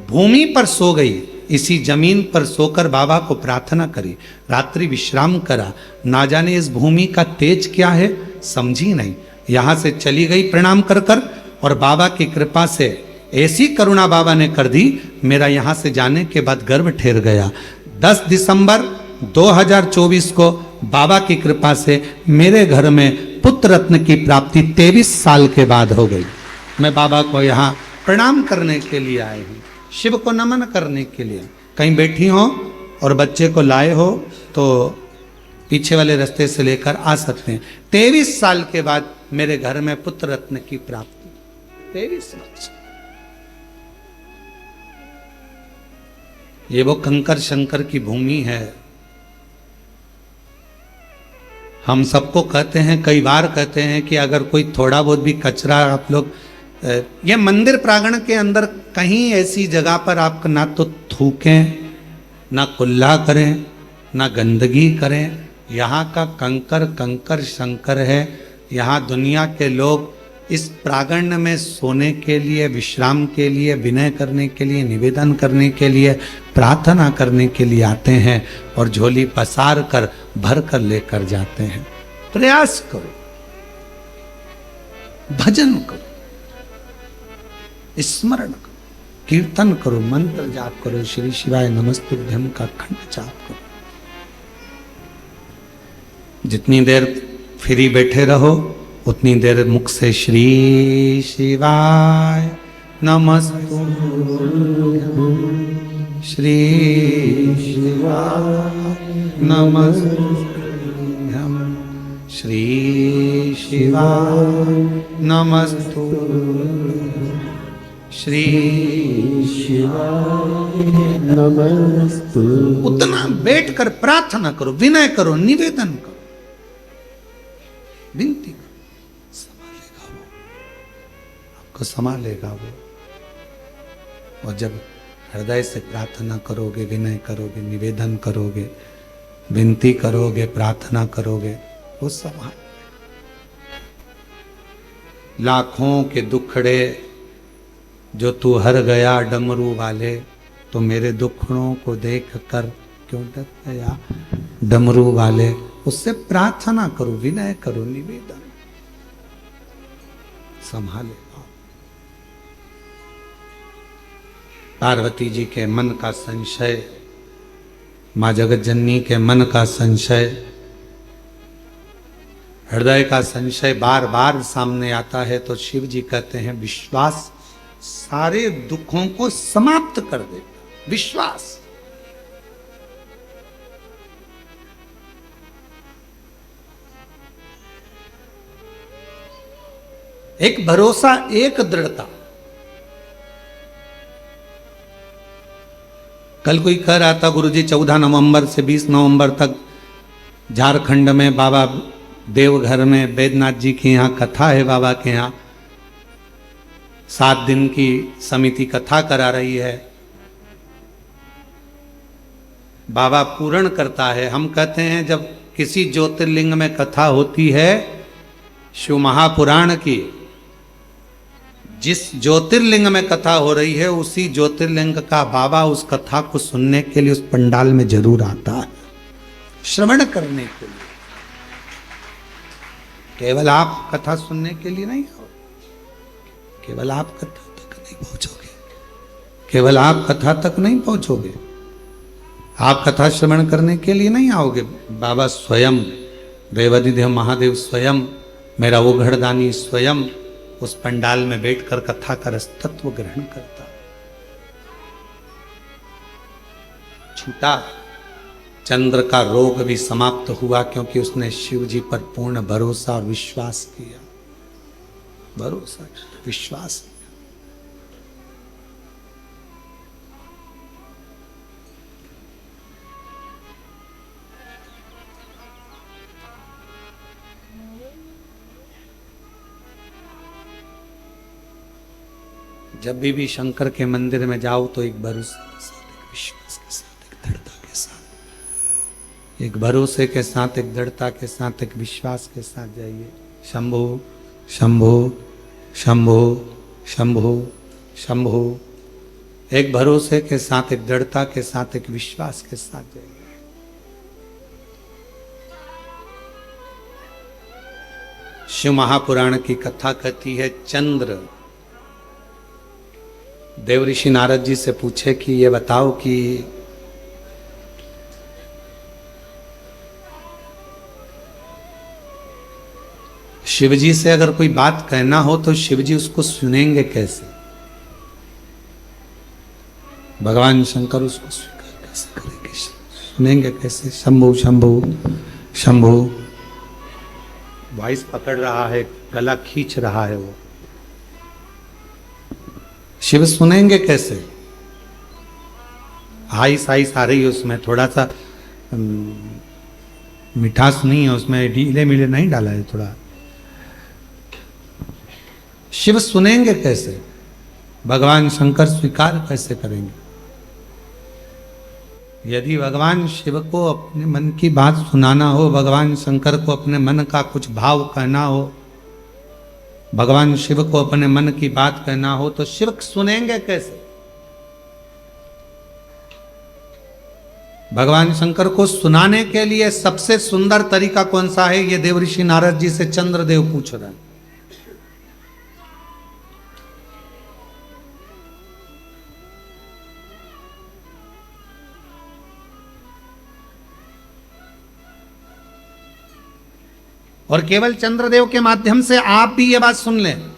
भूमि पर सो गई। इसी जमीन पर सोकर बाबा को प्रार्थना करी, रात्रि विश्राम करा। ना जाने इस भूमि का तेज क्या है, समझी नहीं। यहां से चली गई प्रणाम कर कर, और बाबा की कृपा से ऐसी करुणा बाबा ने कर दी, मेरा यहां से जाने के बाद गर्भ ठहर गया। 10 दिसंबर 2024 को बाबा की कृपा से मेरे घर में पुत्र रत्न की प्राप्ति 23 साल के बाद हो गई। मैं बाबा को यहाँ प्रणाम करने के लिए आई हूँ, शिव को नमन करने के लिए। कहीं बैठी हो और बच्चे को लाए हो तो पीछे वाले रास्ते से लेकर आ सकते हैं। 23 साल के बाद मेरे घर में पुत्र रत्न की प्राप्ति, 23 वर्ष। ये वो कंकर शंकर की भूमि है। हम सबको कहते हैं, कई बार कहते हैं कि अगर कोई थोड़ा बहुत भी कचरा आप लोग, ये मंदिर प्रांगण के अंदर कहीं ऐसी जगह पर आप ना तो थूकें, ना कुल्ला करें, ना गंदगी करें। यहाँ का कंकर कंकर शंकर है। यहाँ दुनिया के लोग इस प्रांगण में सोने के लिए, विश्राम के लिए, विनय करने के लिए, निवेदन करने के लिए, प्रार्थना करने के लिए आते हैं और झोली पसार कर भर कर लेकर जाते हैं। प्रयास करो, भजन करो, स्मरण करो, कीर्तन करो, मंत्र जाप करो, श्री शिवाय नमस्तुभ्यम का अखंड जाप करो। जितनी देर फ्री बैठे रहो उतनी देर मुख से श्री शिवाय नमस्तुभ्यम, श्री शिवाय नमस्तुभ्यम, श्री शिवाय नमस्तुभ्यम, श्री शिवाय नमस्तु। उतना बैठकर प्रार्थना करो, विनय करो, निवेदन करो, विनती करो। संभालेगा वो, आपको संभालेगा वो। और जब हृदय से प्रार्थना करोगे, विनय करोगे, निवेदन करोगे, विनती करोगे, प्रार्थना करोगे, वो संभाल। लाखों के दुखड़े जो तू हर गया डमरू वाले, तो मेरे दुखड़ों को देख कर क्यों डर गया डमरू वाले। उससे प्रार्थना करो, विनय करो, निवेदन, संभालेगा। पार्वती जी के मन का संशय, मां जगत जननी के मन का संशय, हृदय का संशय बार बार सामने आता है, तो शिव जी कहते हैं विश्वास सारे दुखों को समाप्त कर देगा। विश्वास, एक भरोसा, एक दृढ़ता। कल कोई कह रहा था गुरुजी 14 नवंबर से 20 नवंबर तक झारखंड में बाबा देवघर में बैद्यनाथ जी के यहाँ कथा है। बाबा के यहाँ 7 दिन की समिति कथा करा रही है। बाबा पूर्ण करता है। हम कहते हैं जब किसी ज्योतिर्लिंग में कथा होती है, शिव महापुराण की, जिस ज्योतिर्लिंग में कथा हो रही है उसी ज्योतिर्लिंग का बाबा उस कथा को सुनने के लिए उस पंडाल में जरूर आता है, श्रवण करने के लिए। केवल आप कथा सुनने के लिए नहीं आओ, केवल आप कथा तक नहीं पहुंचोगे, केवल आप कथा तक नहीं पहुंचोगे, आप कथा श्रवण करने के लिए नहीं आओगे। बाबा स्वयं, देवाधिदेव महादेव स्वयं, मेरा वो घड़दानी स्वयं उस पंडाल में बैठकर कथा का रसतत्व ग्रहण करता। छूटा, चंद्र का रोग भी समाप्त हुआ क्योंकि उसने शिव जी पर पूर्ण भरोसा और विश्वास किया। भरोसा, विश्वास। जब भी शंकर के मंदिर में जाओ तो एक भरोसे के साथ, एक विश्वास के साथ, एक दृढ़ता के साथ, एक भरोसे के साथ, एक दृढ़ता के साथ, एक विश्वास के साथ जाइए। शंभो शंभो शंभो शंभो शंभो, एक भरोसे के साथ, एक दृढ़ता के साथ, एक विश्वास के साथ जाइए। शिव महापुराण की कथा कहती है, चंद्र देव ऋषि नारद जी से पूछे कि ये बताओ कि शिवजी से अगर कोई बात कहना हो तो शिवजी उसको सुनेंगे कैसे? भगवान शंकर उसको स्वीकार कैसे करेंगे, सुनेंगे कैसे? शंभु शंभु शंभु, वॉइस पकड़ रहा है, गला खींच रहा है वो, शिव सुनेंगे कैसे? आइस आइस आ रही है उसमें, थोड़ा सा मिठास नहीं है उसमें, ढीले मिले नहीं डाला है थोड़ा। शिव सुनेंगे कैसे? भगवान शंकर स्वीकार कैसे करेंगे? यदि भगवान शिव को अपने मन की बात सुनाना हो, भगवान शंकर को अपने मन का कुछ भाव कहना हो, भगवान शिव को अपने मन की बात कहना हो, तो शिव सुनेंगे कैसे? भगवान शंकर को सुनाने के लिए सबसे सुंदर तरीका कौन सा है, ये देवऋषि नारद जी से चंद्रदेव पूछ रहे हैं। और केवल चंद्रदेव के माध्यम से आप भी ये बात सुन लें।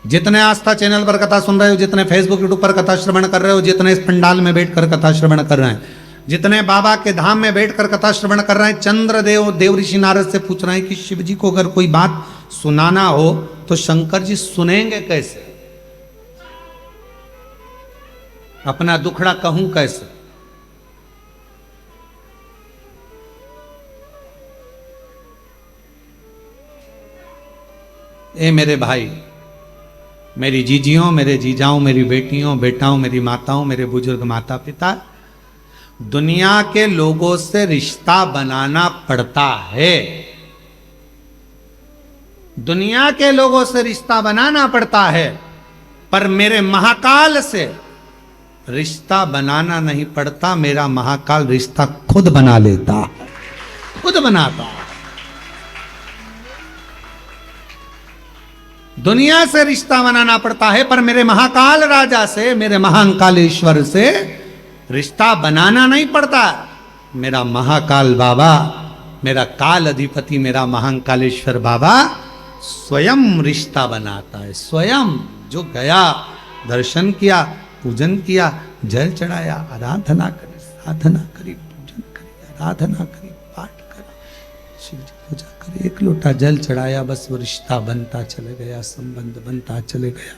जितने आस्था चैनल पर कथा सुन रहे हो, जितने फेसबुक यूट्यूब पर कथा श्रवण कर रहे हो, जितने इस पंडाल में बैठकर कथा श्रवण कर रहे हैं, जितने बाबा के धाम में बैठकर कथा श्रवण कर रहे हैं, चंद्रदेव देवऋषि नारद से पूछ रहे हैं कि शिव जी को अगर कोई बात सुनाना हो तो शंकर जी सुनेंगे कैसे? अपना दुखड़ा कहूं कैसे? ए मेरे भाई, मेरी जीजियों, मेरे जीजाओं, मेरी बेटियों, बेटाओं, मेरी माताओं, मेरे बुजुर्ग माता पिता, दुनिया के लोगों से रिश्ता बनाना पड़ता है। दुनिया के लोगों से रिश्ता बनाना पड़ता है, पर मेरे महाकाल से रिश्ता बनाना नहीं पड़ता। मेरा महाकाल रिश्ता खुद बना लेता है, खुद बनाता है। दुनिया से रिश्ता बनाना पड़ता है, पर मेरे महाकाल राजा से, मेरे महाकालेश्वर से रिश्ता बनाना नहीं पड़ता। मेरा महाकाल बाबा, मेरा काल अधिपति, मेरा महाकालेश्वर बाबा स्वयं रिश्ता बनाता है। स्वयं जो गया, दर्शन किया, पूजन किया, जल चढ़ाया, आराधना करी, साधना करी, पूजन करी, आराधना करी, पाठ करा, शिव जी पूजा करी, एक लोटा जल चढ़ाया, बस वो रिश्ता बनता चले गया, संबंध बनता चले गया,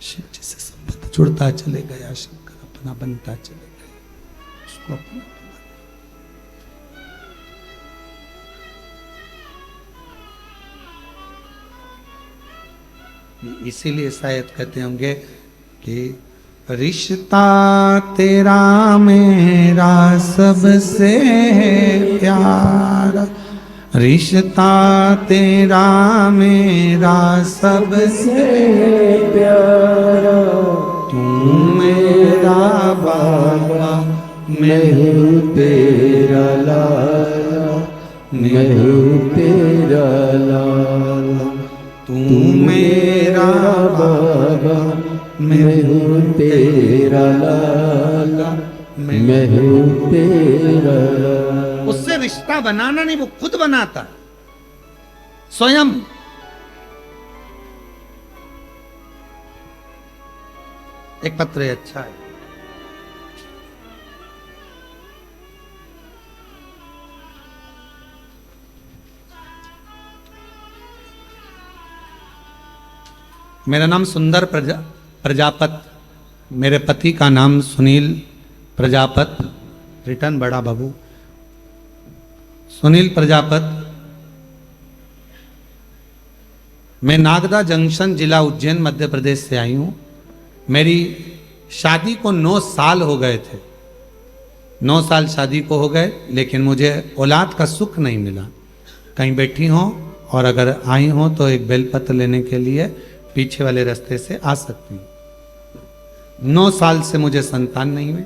शिव जी से संबंध जुड़ता चले गया, शंकर अपना बनता चले गया, उसको अपना। इसीलिए शायद कहते होंगे कि रिश्ता तेरा मेरा सबसे प्यारा, रिश्ता तेरा मेरा सबसे प्यारा, तू मेरा बाबा, मैं हूँ तेरा लाला, मैं हूँ तेरा लाला, तू मेरा बाबा, मैं हूँ तेरा लाला, मैं हूँ तेरा लाला। उससे रिश्ता बनाना नहीं, वो खुद बनाता स्वयं। एक पत्र है, अच्छा है। मेरा नाम सुंदर प्रजापत, मेरे पति का नाम सुनील प्रजापत, रिटर्न बड़ा बाबू सुनील प्रजापत। मैं नागदा जंक्शन, जिला उज्जैन, मध्य प्रदेश से आई हूँ। मेरी शादी को 9 साल हो गए थे, 9 साल शादी को हो गए, लेकिन मुझे औलाद का सुख नहीं मिला। कहीं बैठी हो और अगर आई हो तो एक बेलपत्र लेने के लिए पीछे वाले रास्ते से आ सकती हूं। 9 साल से मुझे संतान नहीं हुई,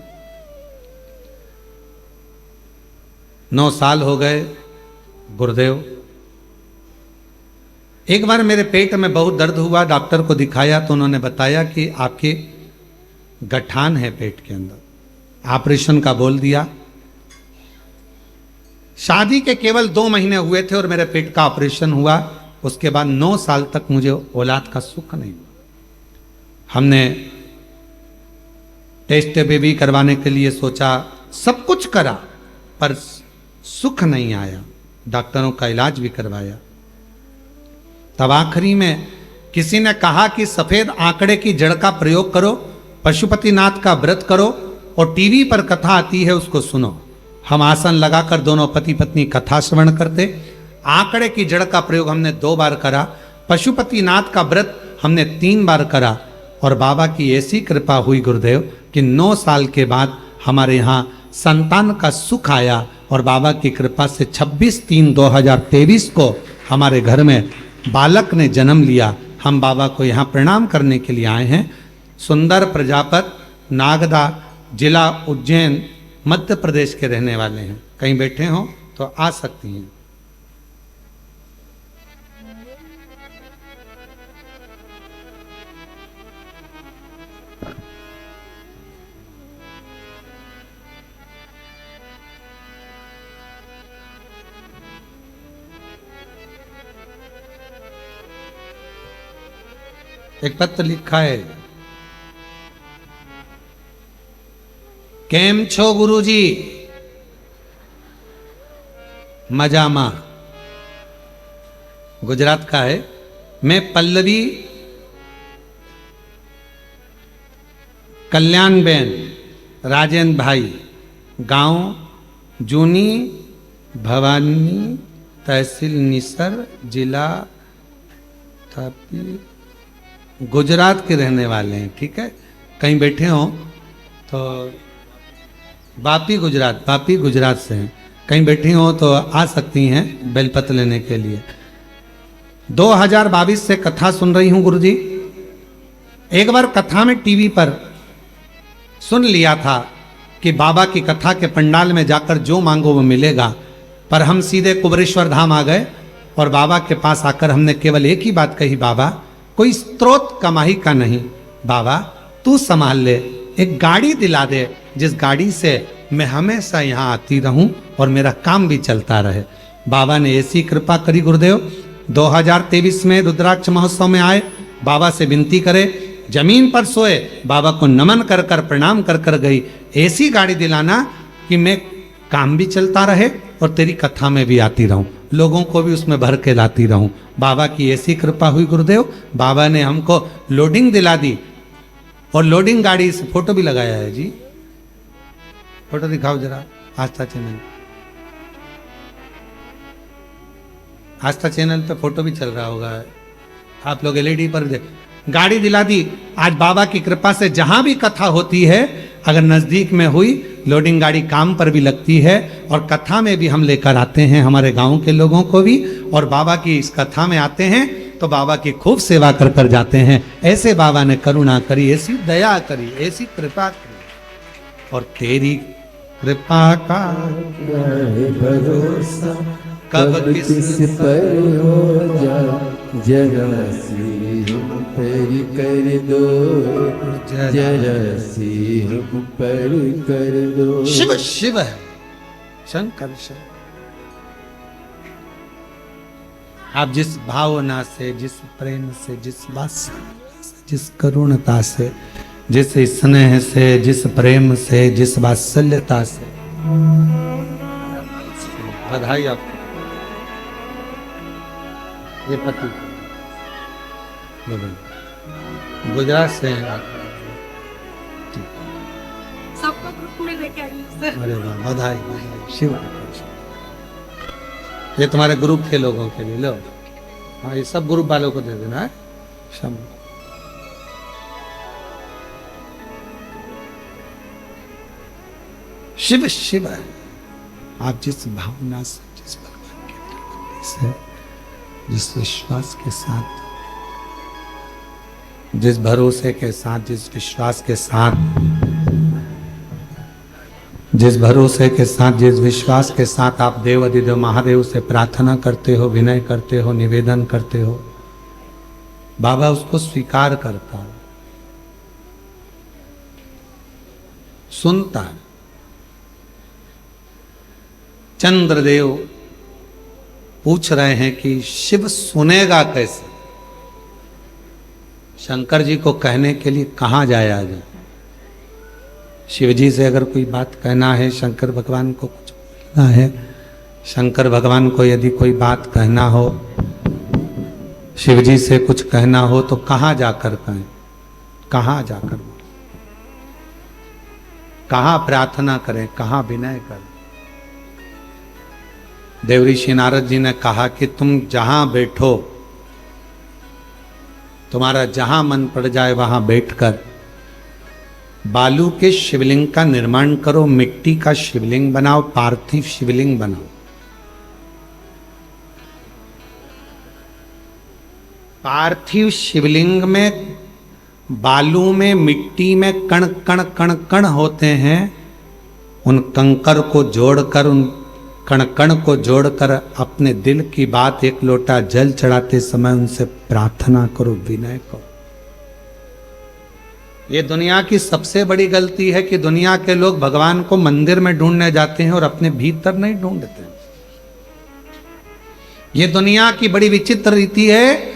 9 साल हो गए। गुरुदेव, एक बार मेरे पेट में बहुत दर्द हुआ, डॉक्टर को दिखाया तो उन्होंने बताया कि आपके गठान है पेट के अंदर, ऑपरेशन का बोल दिया। शादी के केवल 2 महीने हुए थे और मेरे पेट का ऑपरेशन हुआ। उसके बाद 9 साल तक मुझे औलाद का सुख नहीं हुआ। हमने टेस्ट बेबी करवाने के लिए सोचा, सब कुछ करा, पर सुख नहीं आया। डॉक्टरों का इलाज भी करवाया। तब आखिरी में किसी ने कहा कि सफेद आंकड़े की जड़ का प्रयोग करो, पशुपतिनाथ का व्रत करो और टीवी पर कथा आती है उसको सुनो। हम आसन लगाकर दोनों पति पत्नी कथा श्रवण करते। आंकड़े की जड़ का प्रयोग हमने 2 बार करा, पशुपतिनाथ का व्रत हमने 3 बार करा, और बाबा की ऐसी कृपा हुई गुरुदेव कि 9 साल के बाद हमारे यहाँ संतान का सुख आया और बाबा की कृपा से 26/3/2023 को हमारे घर में बालक ने जन्म लिया। हम बाबा को यहाँ प्रणाम करने के लिए आए हैं। सुंदर प्रजापत, नागदा, जिला उज्जैन, मध्य प्रदेश के रहने वाले हैं। कहीं बैठे हो तो आ सकती हैं। एक पत्र लिखा है, केम छो गुरुजी? मजामा, गुजरात का है। मैं पल्लवी कल्याणबेन राजेंद्र भाई, गांव जूनी भवानी, तहसील निसर, जिला तापी, गुजरात के रहने वाले हैं। ठीक है, कहीं बैठे हो तो बापी गुजरात से हैं। कहीं बैठी हो तो आ सकती हैं बेलपत्र लेने के लिए। 2022 से कथा सुन रही हूं गुरुजी। एक बार कथा में टीवी पर सुन लिया था कि बाबा की कथा के पंडाल में जाकर जो मांगो वो मिलेगा, पर हम सीधे कुबरेश्वर धाम आ गए और बाबा के पास आकर हमने केवल एक ही बात कही, बाबा कोई स्त्रोत कमाई का नहीं, बाबा तू संभाल ले, एक गाड़ी दिला दे जिस गाड़ी से मैं हमेशा यहाँ आती रहूं और मेरा काम भी चलता रहे। बाबा ने ऐसी कृपा करी गुरुदेव। 2023 में रुद्राक्ष महोत्सव में आए, बाबा से विनती करे, जमीन पर सोए, बाबा को नमन कर कर प्रणाम कर कर गई, ऐसी गाड़ी दिलाना कि मैं काम भी चलता रहे और तेरी कथा में भी आती रहूं, लोगों को भी उसमें भर के लाती रहूं। बाबा की ऐसी कृपा हुई गुरुदेव। बाबा ने हमको लोडिंग दिला दी और लोडिंग गाड़ी से फोटो भी लगाया है जी। फोटो दिखाओ जरा। आस्था चैनल, आस्था चैनल पे फोटो भी चल रहा होगा, आप लोग एलईडी पर गाड़ी दिला दी। आज बाबा की कृपा से जहां भी कथा होती है, अगर नजदीक में हुई, लोडिंग गाड़ी काम पर भी लगती है और कथा में भी हम लेकर आते हैं हमारे गांव के लोगों को भी, और बाबा की इस कथा में आते हैं तो बाबा की खूब सेवा कर कर जाते हैं। ऐसे बाबा ने करुणा करी, ऐसी दया करी, ऐसी कृपा करी, और तेरी कृपा का भरोसा कब किस पर हो जा, जरा सी हम पर कर दो, जरा सी हम पर कर दो। शिव शिव है, शंकर शिव। आप जिस भावना से, जिस प्रेम से, जिस वात्सल्य से, जिस करुणता से, जिस स्नेह से, जिस प्रेम से, जिस वात्सल्यता से, बधाई आपको। ये पति गुजरात से हैं आप? सबको ग्रुप में लेके आई हूँ सर। अरे वाह, बधाई बधाई, शिव। ये तुम्हारे ग्रुप के लोगों के लिए लो। हाँ, ये सब ग्रुप वालों को दे देना है। शम शिव शिव है। आप जिस भावना से, जिस भगवान के भक्ति से, जिस विश्वास के साथ, जिस भरोसे के साथ, जिस विश्वास के साथ, जिस भरोसे के साथ, जिस विश्वास के साथ आप देव अधिदेव महादेव से प्रार्थना करते हो, विनय करते हो, निवेदन करते हो, बाबा उसको स्वीकार करता है, सुनता है। चंद्रदेव पूछ रहे हैं कि शिव सुनेगा कैसे? शंकर जी को कहने के लिए कहाँ जाया जाए? शिव जी से अगर कोई बात कहना है, शंकर भगवान को कुछ बोलना है, शंकर भगवान को यदि कोई बात कहना हो, शिव जी से कुछ कहना हो, तो कहाँ जाकर कहें? कहाँ जाकर कहाँ प्रार्थना करें, कहाँ विनय करें? देवऋषि नारद जी ने कहा कि तुम जहां बैठो, तुम्हारा जहां मन पड़ जाए वहां बैठकर बालू के शिवलिंग का निर्माण करो, मिट्टी का शिवलिंग बनाओ, पार्थिव शिवलिंग बनाओ। पार्थिव शिवलिंग में बालू में मिट्टी में कण कण कण कण होते हैं। उन कंकर को जोड़कर, उन कण कण को जोड़कर अपने दिल की बात एक लोटा जल चढ़ाते समय उनसे प्रार्थना करो, विनय करो। ये दुनिया की सबसे बड़ी गलती है कि दुनिया के लोग भगवान को मंदिर में ढूंढने जाते हैं और अपने भीतर नहीं ढूंढते। ये दुनिया की बड़ी विचित्र रीति है।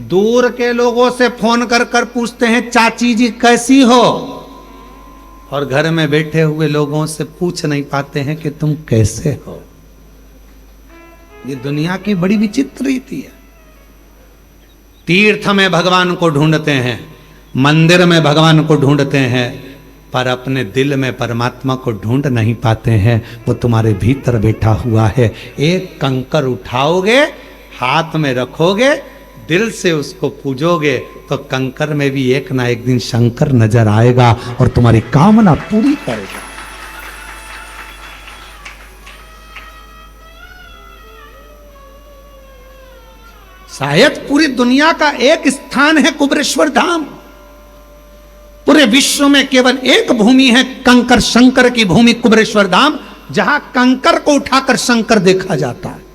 दूर के लोगों से फोन कर कर पूछते हैं चाची जी कैसी हो, और घर में बैठे हुए लोगों से पूछ नहीं पाते हैं कि तुम कैसे हो। ये दुनिया की बड़ी विचित्र रीति है। तीर्थ में भगवान को ढूंढते हैं, मंदिर में भगवान को ढूंढते हैं, पर अपने दिल में परमात्मा को ढूंढ नहीं पाते हैं। वो तुम्हारे भीतर बैठा हुआ है। एक कंकर उठाओगे, हाथ में रखोगे, दिल से उसको पूजोगे, तो कंकर में भी एक ना एक दिन शंकर नजर आएगा और तुम्हारी कामना पूरी करेगा। शायद पूरी दुनिया का एक स्थान है कुबरेश्वर धाम। पूरे विश्व में केवल एक भूमि है, कंकर शंकर की भूमि कुबरेश्वर धाम, जहां कंकर को उठाकर शंकर देखा जाता है।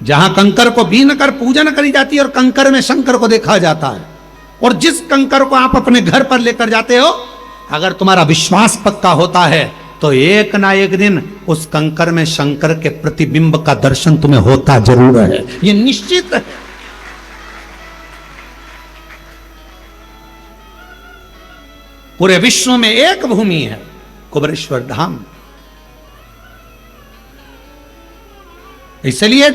जहां कंकर को बीन कर पूजन करी जाती है और कंकर में शंकर को देखा जाता है। और जिस कंकर को आप अपने घर पर लेकर जाते हो, अगर तुम्हारा विश्वास पक्का होता है तो एक ना एक दिन उस कंकर में शंकर के प्रतिबिंब का दर्शन तुम्हें होता जरूर है। ये निश्चित है। पूरे विश्व में एक भूमि है, कुबरेश्वर धाम। इसलिए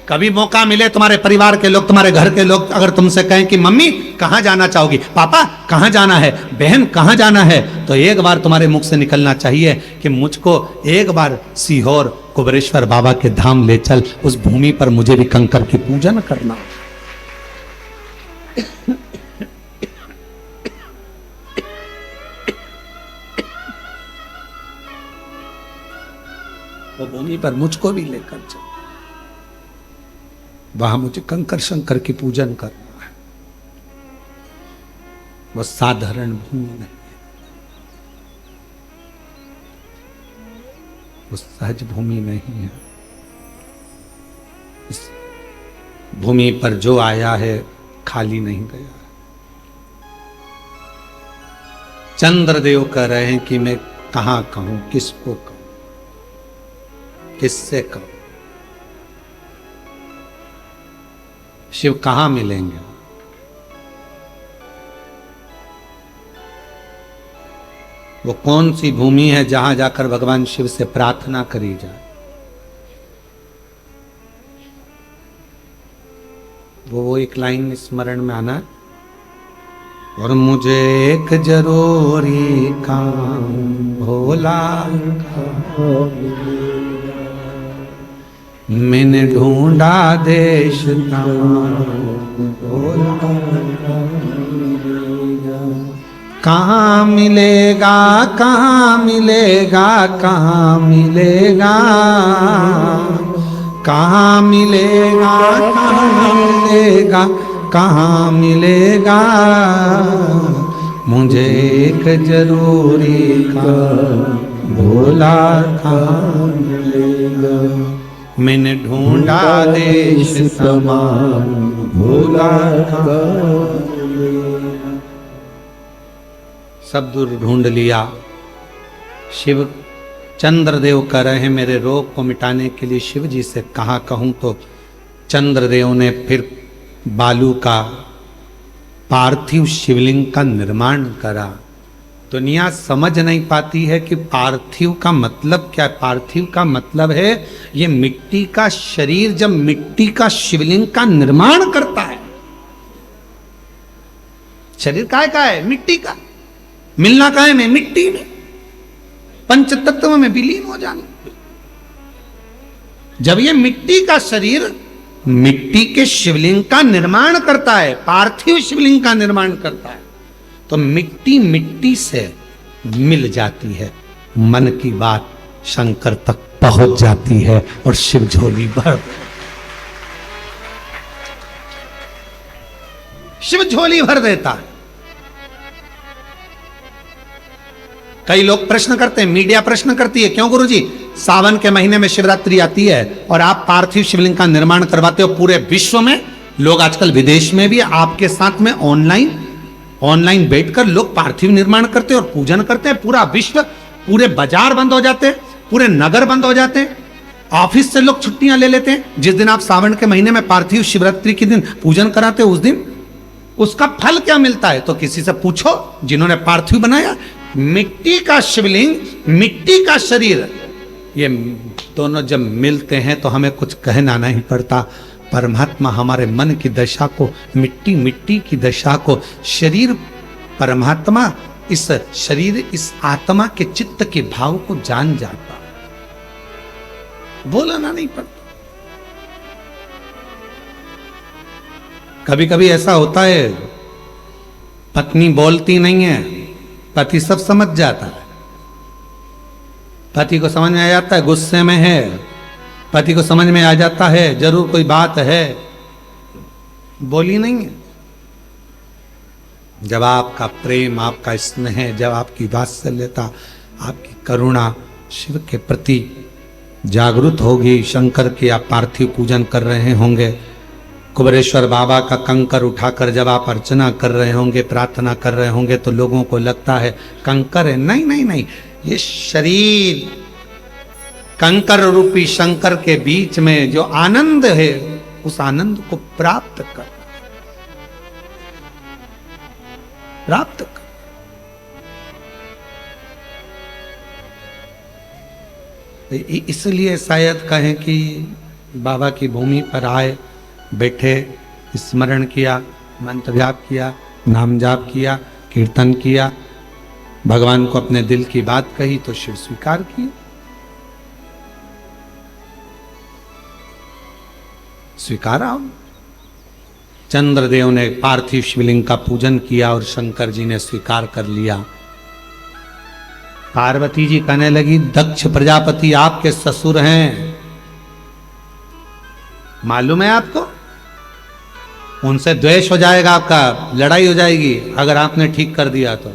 कभी मौका मिले, तुम्हारे परिवार के लोग, तुम्हारे घर के लोग अगर तुमसे कहें कि मम्मी कहां जाना चाहोगी, पापा कहां जाना है, बहन कहां जाना है, तो एक बार तुम्हारे मुख से निकलना चाहिए कि मुझको एक बार सीहोर कुबरेश्वर बाबा के धाम ले चल, उस भूमि पर मुझे भी कंकर की पूजन करना। वो भूमि पर मुझको भी लेकर चल, वहां मुझे कंकर शंकर की पूजन करना है। वो साधारण भूमि नहीं है, वो सहज भूमि नहीं है। इस भूमि पर जो आया है खाली नहीं गया। चंद्रदेव कह रहे हैं कि मैं कहां कहूं, किसको कहूं, किससे कहूं। शिव कहां मिलेंगे? वो कौन सी भूमि है जहां जाकर भगवान शिव से प्रार्थना करी जाए? वो एक लाइन स्मरण में आना, और मुझे एक जरूरी काम भोला मैंने ढूंढा देश कहाँ मिलेगा, कहाँ मिलेगा, कहाँ मिलेगा, कहाँ मिलेगा, कहाँ मिलेगा, कहाँ मिलेगा, मुझे एक जरूरी काम भोला कहाँ मिलेगा। मैंने ढूंढा देश तमाम भोला सब दूर ढूंढ लिया। शिव चंद्रदेव कह रहे हैं मेरे रोग को मिटाने के लिए शिव जी से कहा कहूं, तो चंद्रदेव ने फिर बालू का पार्थिव शिवलिंग का निर्माण करा। दुनिया समझ नहीं पाती है कि पार्थिव का मतलब क्या है। पार्थिव का मतलब है ये मिट्टी का शरीर जब मिट्टी का शिवलिंग का निर्माण करता है। शरीर काय का है? मिट्टी का। मिलना काय में? मिट्टी में। पंच तत्व में विलीन हो जाना। जब ये मिट्टी का शरीर मिट्टी के शिवलिंग का निर्माण करता है, पार्थिव शिवलिंग का निर्माण करता है। तो मिट्टी मिट्टी से मिल जाती है, मन की बात शंकर तक पहुंच जाती है और शिव झोली भर, शिव झोली भर देता है। कई लोग प्रश्न करते हैं, मीडिया प्रश्न करती है, क्यों गुरुजी सावन के महीने में शिवरात्रि आती है और आप पार्थिव शिवलिंग का निर्माण करवाते हो पूरे विश्व में? लोग आजकल विदेश में भी आपके साथ में ऑनलाइन बैठकर लोग पार्थिव निर्माण करते हैं और पूजन करते हैं। पूरा विश्व, पूरे बाजार बंद हो जाते हैं, पूरे नगर बंद हो जाते हैं, ऑफिस से लोग छुट्टियां ले लेते हैं। जिस दिन आप सावन के महीने में पार्थिव शिवरात्रि के दिन पूजन कराते हो, उस दिन उसका फल क्या मिलता है? तो किसी से पूछो जिन्होंने पार्थिव बनाया। मिट्टी का शिवलिंग, मिट्टी का शरीर, ये दोनों जब मिलते हैं तो हमें कुछ कहना नहीं पड़ता। परमात्मा हमारे मन की दशा को, मिट्टी मिट्टी की दशा को, शरीर परमात्मा इस शरीर, इस आत्मा के चित्त के भाव को जान जाता, बोलना नहीं पड़ता। कभी कभी ऐसा होता है, पत्नी बोलती नहीं है, पति सब समझ जाता है। पति को समझ में आ जाता है गुस्से में है, पति को समझ में आ जाता है जरूर कोई बात है, बोली नहीं है। जब आपका प्रेम, आपका स्नेह, जब आपकी वात्सल्यता, आपकी करुणा शिव के प्रति जागृत होगी, शंकर के आप पार्थिव पूजन कर रहे होंगे, कुबेरेश्वर बाबा का कंकर उठाकर जब आप अर्चना कर रहे होंगे, प्रार्थना कर रहे होंगे, तो लोगों को लगता है कंकर है। नहीं नहीं नहीं, ये शरीर, कंकर रूपी शंकर के बीच में जो आनंद है, उस आनंद को प्राप्त कर, प्राप्त कर। इसलिए शायद कहें कि बाबा की भूमि पर आए, बैठे, स्मरण किया, मंत्र जाप किया, नाम जाप किया, कीर्तन किया, भगवान को अपने दिल की बात कही तो शिव स्वीकार किए, स्वीकारा। चंद्रदेव ने पार्थिव शिवलिंग का पूजन किया और शंकर जी ने स्वीकार कर लिया। पार्वती जी कहने लगी, दक्ष प्रजापति आपके ससुर हैं, मालूम है आपको? उनसे द्वेष हो जाएगा, आपका लड़ाई हो जाएगी अगर आपने ठीक कर दिया तो।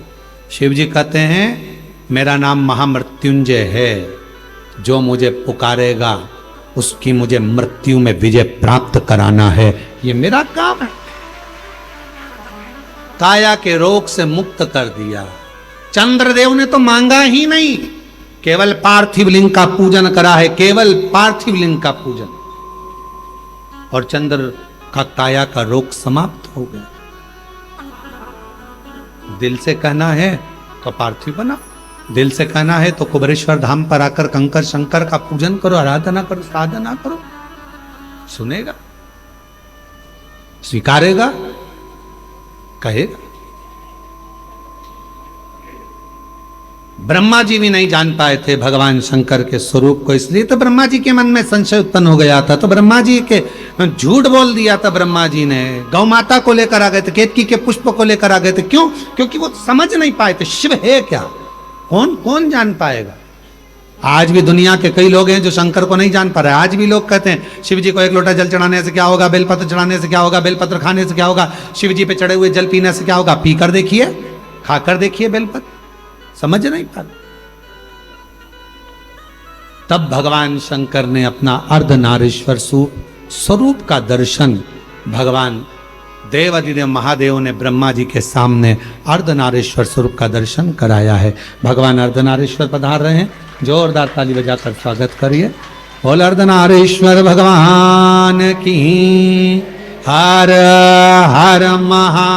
शिव जी कहते हैं, मेरा नाम महामृत्युंजय है, जो मुझे पुकारेगा उसकी मुझे मृत्यु में विजय प्राप्त कराना है, ये मेरा काम है। काया के रोग से मुक्त कर दिया। चंद्रदेव ने तो मांगा ही नहीं, केवल पार्थिव लिंग का पूजन करा है, केवल पार्थिव लिंग का पूजन, और चंद्र का काया का रोग समाप्त हो गया। दिल से कहना है तो पार्थिव बना, दिल से कहना है तो कुबेरेश्वर धाम पर आकर कंकर शंकर का पूजन करो, आराधना करो, साधना करो, सुनेगा, स्वीकारेगा, कहेगा। ब्रह्मा जी भी नहीं जान पाए थे भगवान शंकर के स्वरूप को, इसलिए तो ब्रह्मा जी के मन में संशय उत्पन्न हो गया था। तो ब्रह्मा जी के झूठ बोल दिया था, ब्रह्मा जी ने गौ माता को लेकर आ गए थे, केतकी के पुष्प को लेकर आ गए थे। क्यों? क्योंकि वो समझ नहीं पाए थे शिव है क्या, कौन जान पाएगा। आज भी दुनिया के कई लोग हैं जो शंकर को नहीं जान पा रहे। आज भी लोग कहते हैं शिव जी को एक लोटा जल चढ़ाने से क्या होगा, बेलपत्र चढ़ाने से क्या होगा, बेलपत्र खाने से क्या होगा, शिव जी पे चढ़े हुए जल पीने से क्या होगा। पीकर देखिए, खाकर देखिए बेलपत्र, समझ नहीं पा। तब भगवान शंकर ने अपना अर्धनारीश्वर स्वरूप का दर्शन, भगवान देवाधिदेव महादेव ने ब्रह्मा जी के सामने अर्धनारीश्वर स्वरूप का दर्शन कराया है। भगवान अर्धनारीश्वर पधार रहे हैं, जोरदार ताली बजाकर स्वागत करिए। बोल अर्धनारीश्वर भगवान की, हर हर महा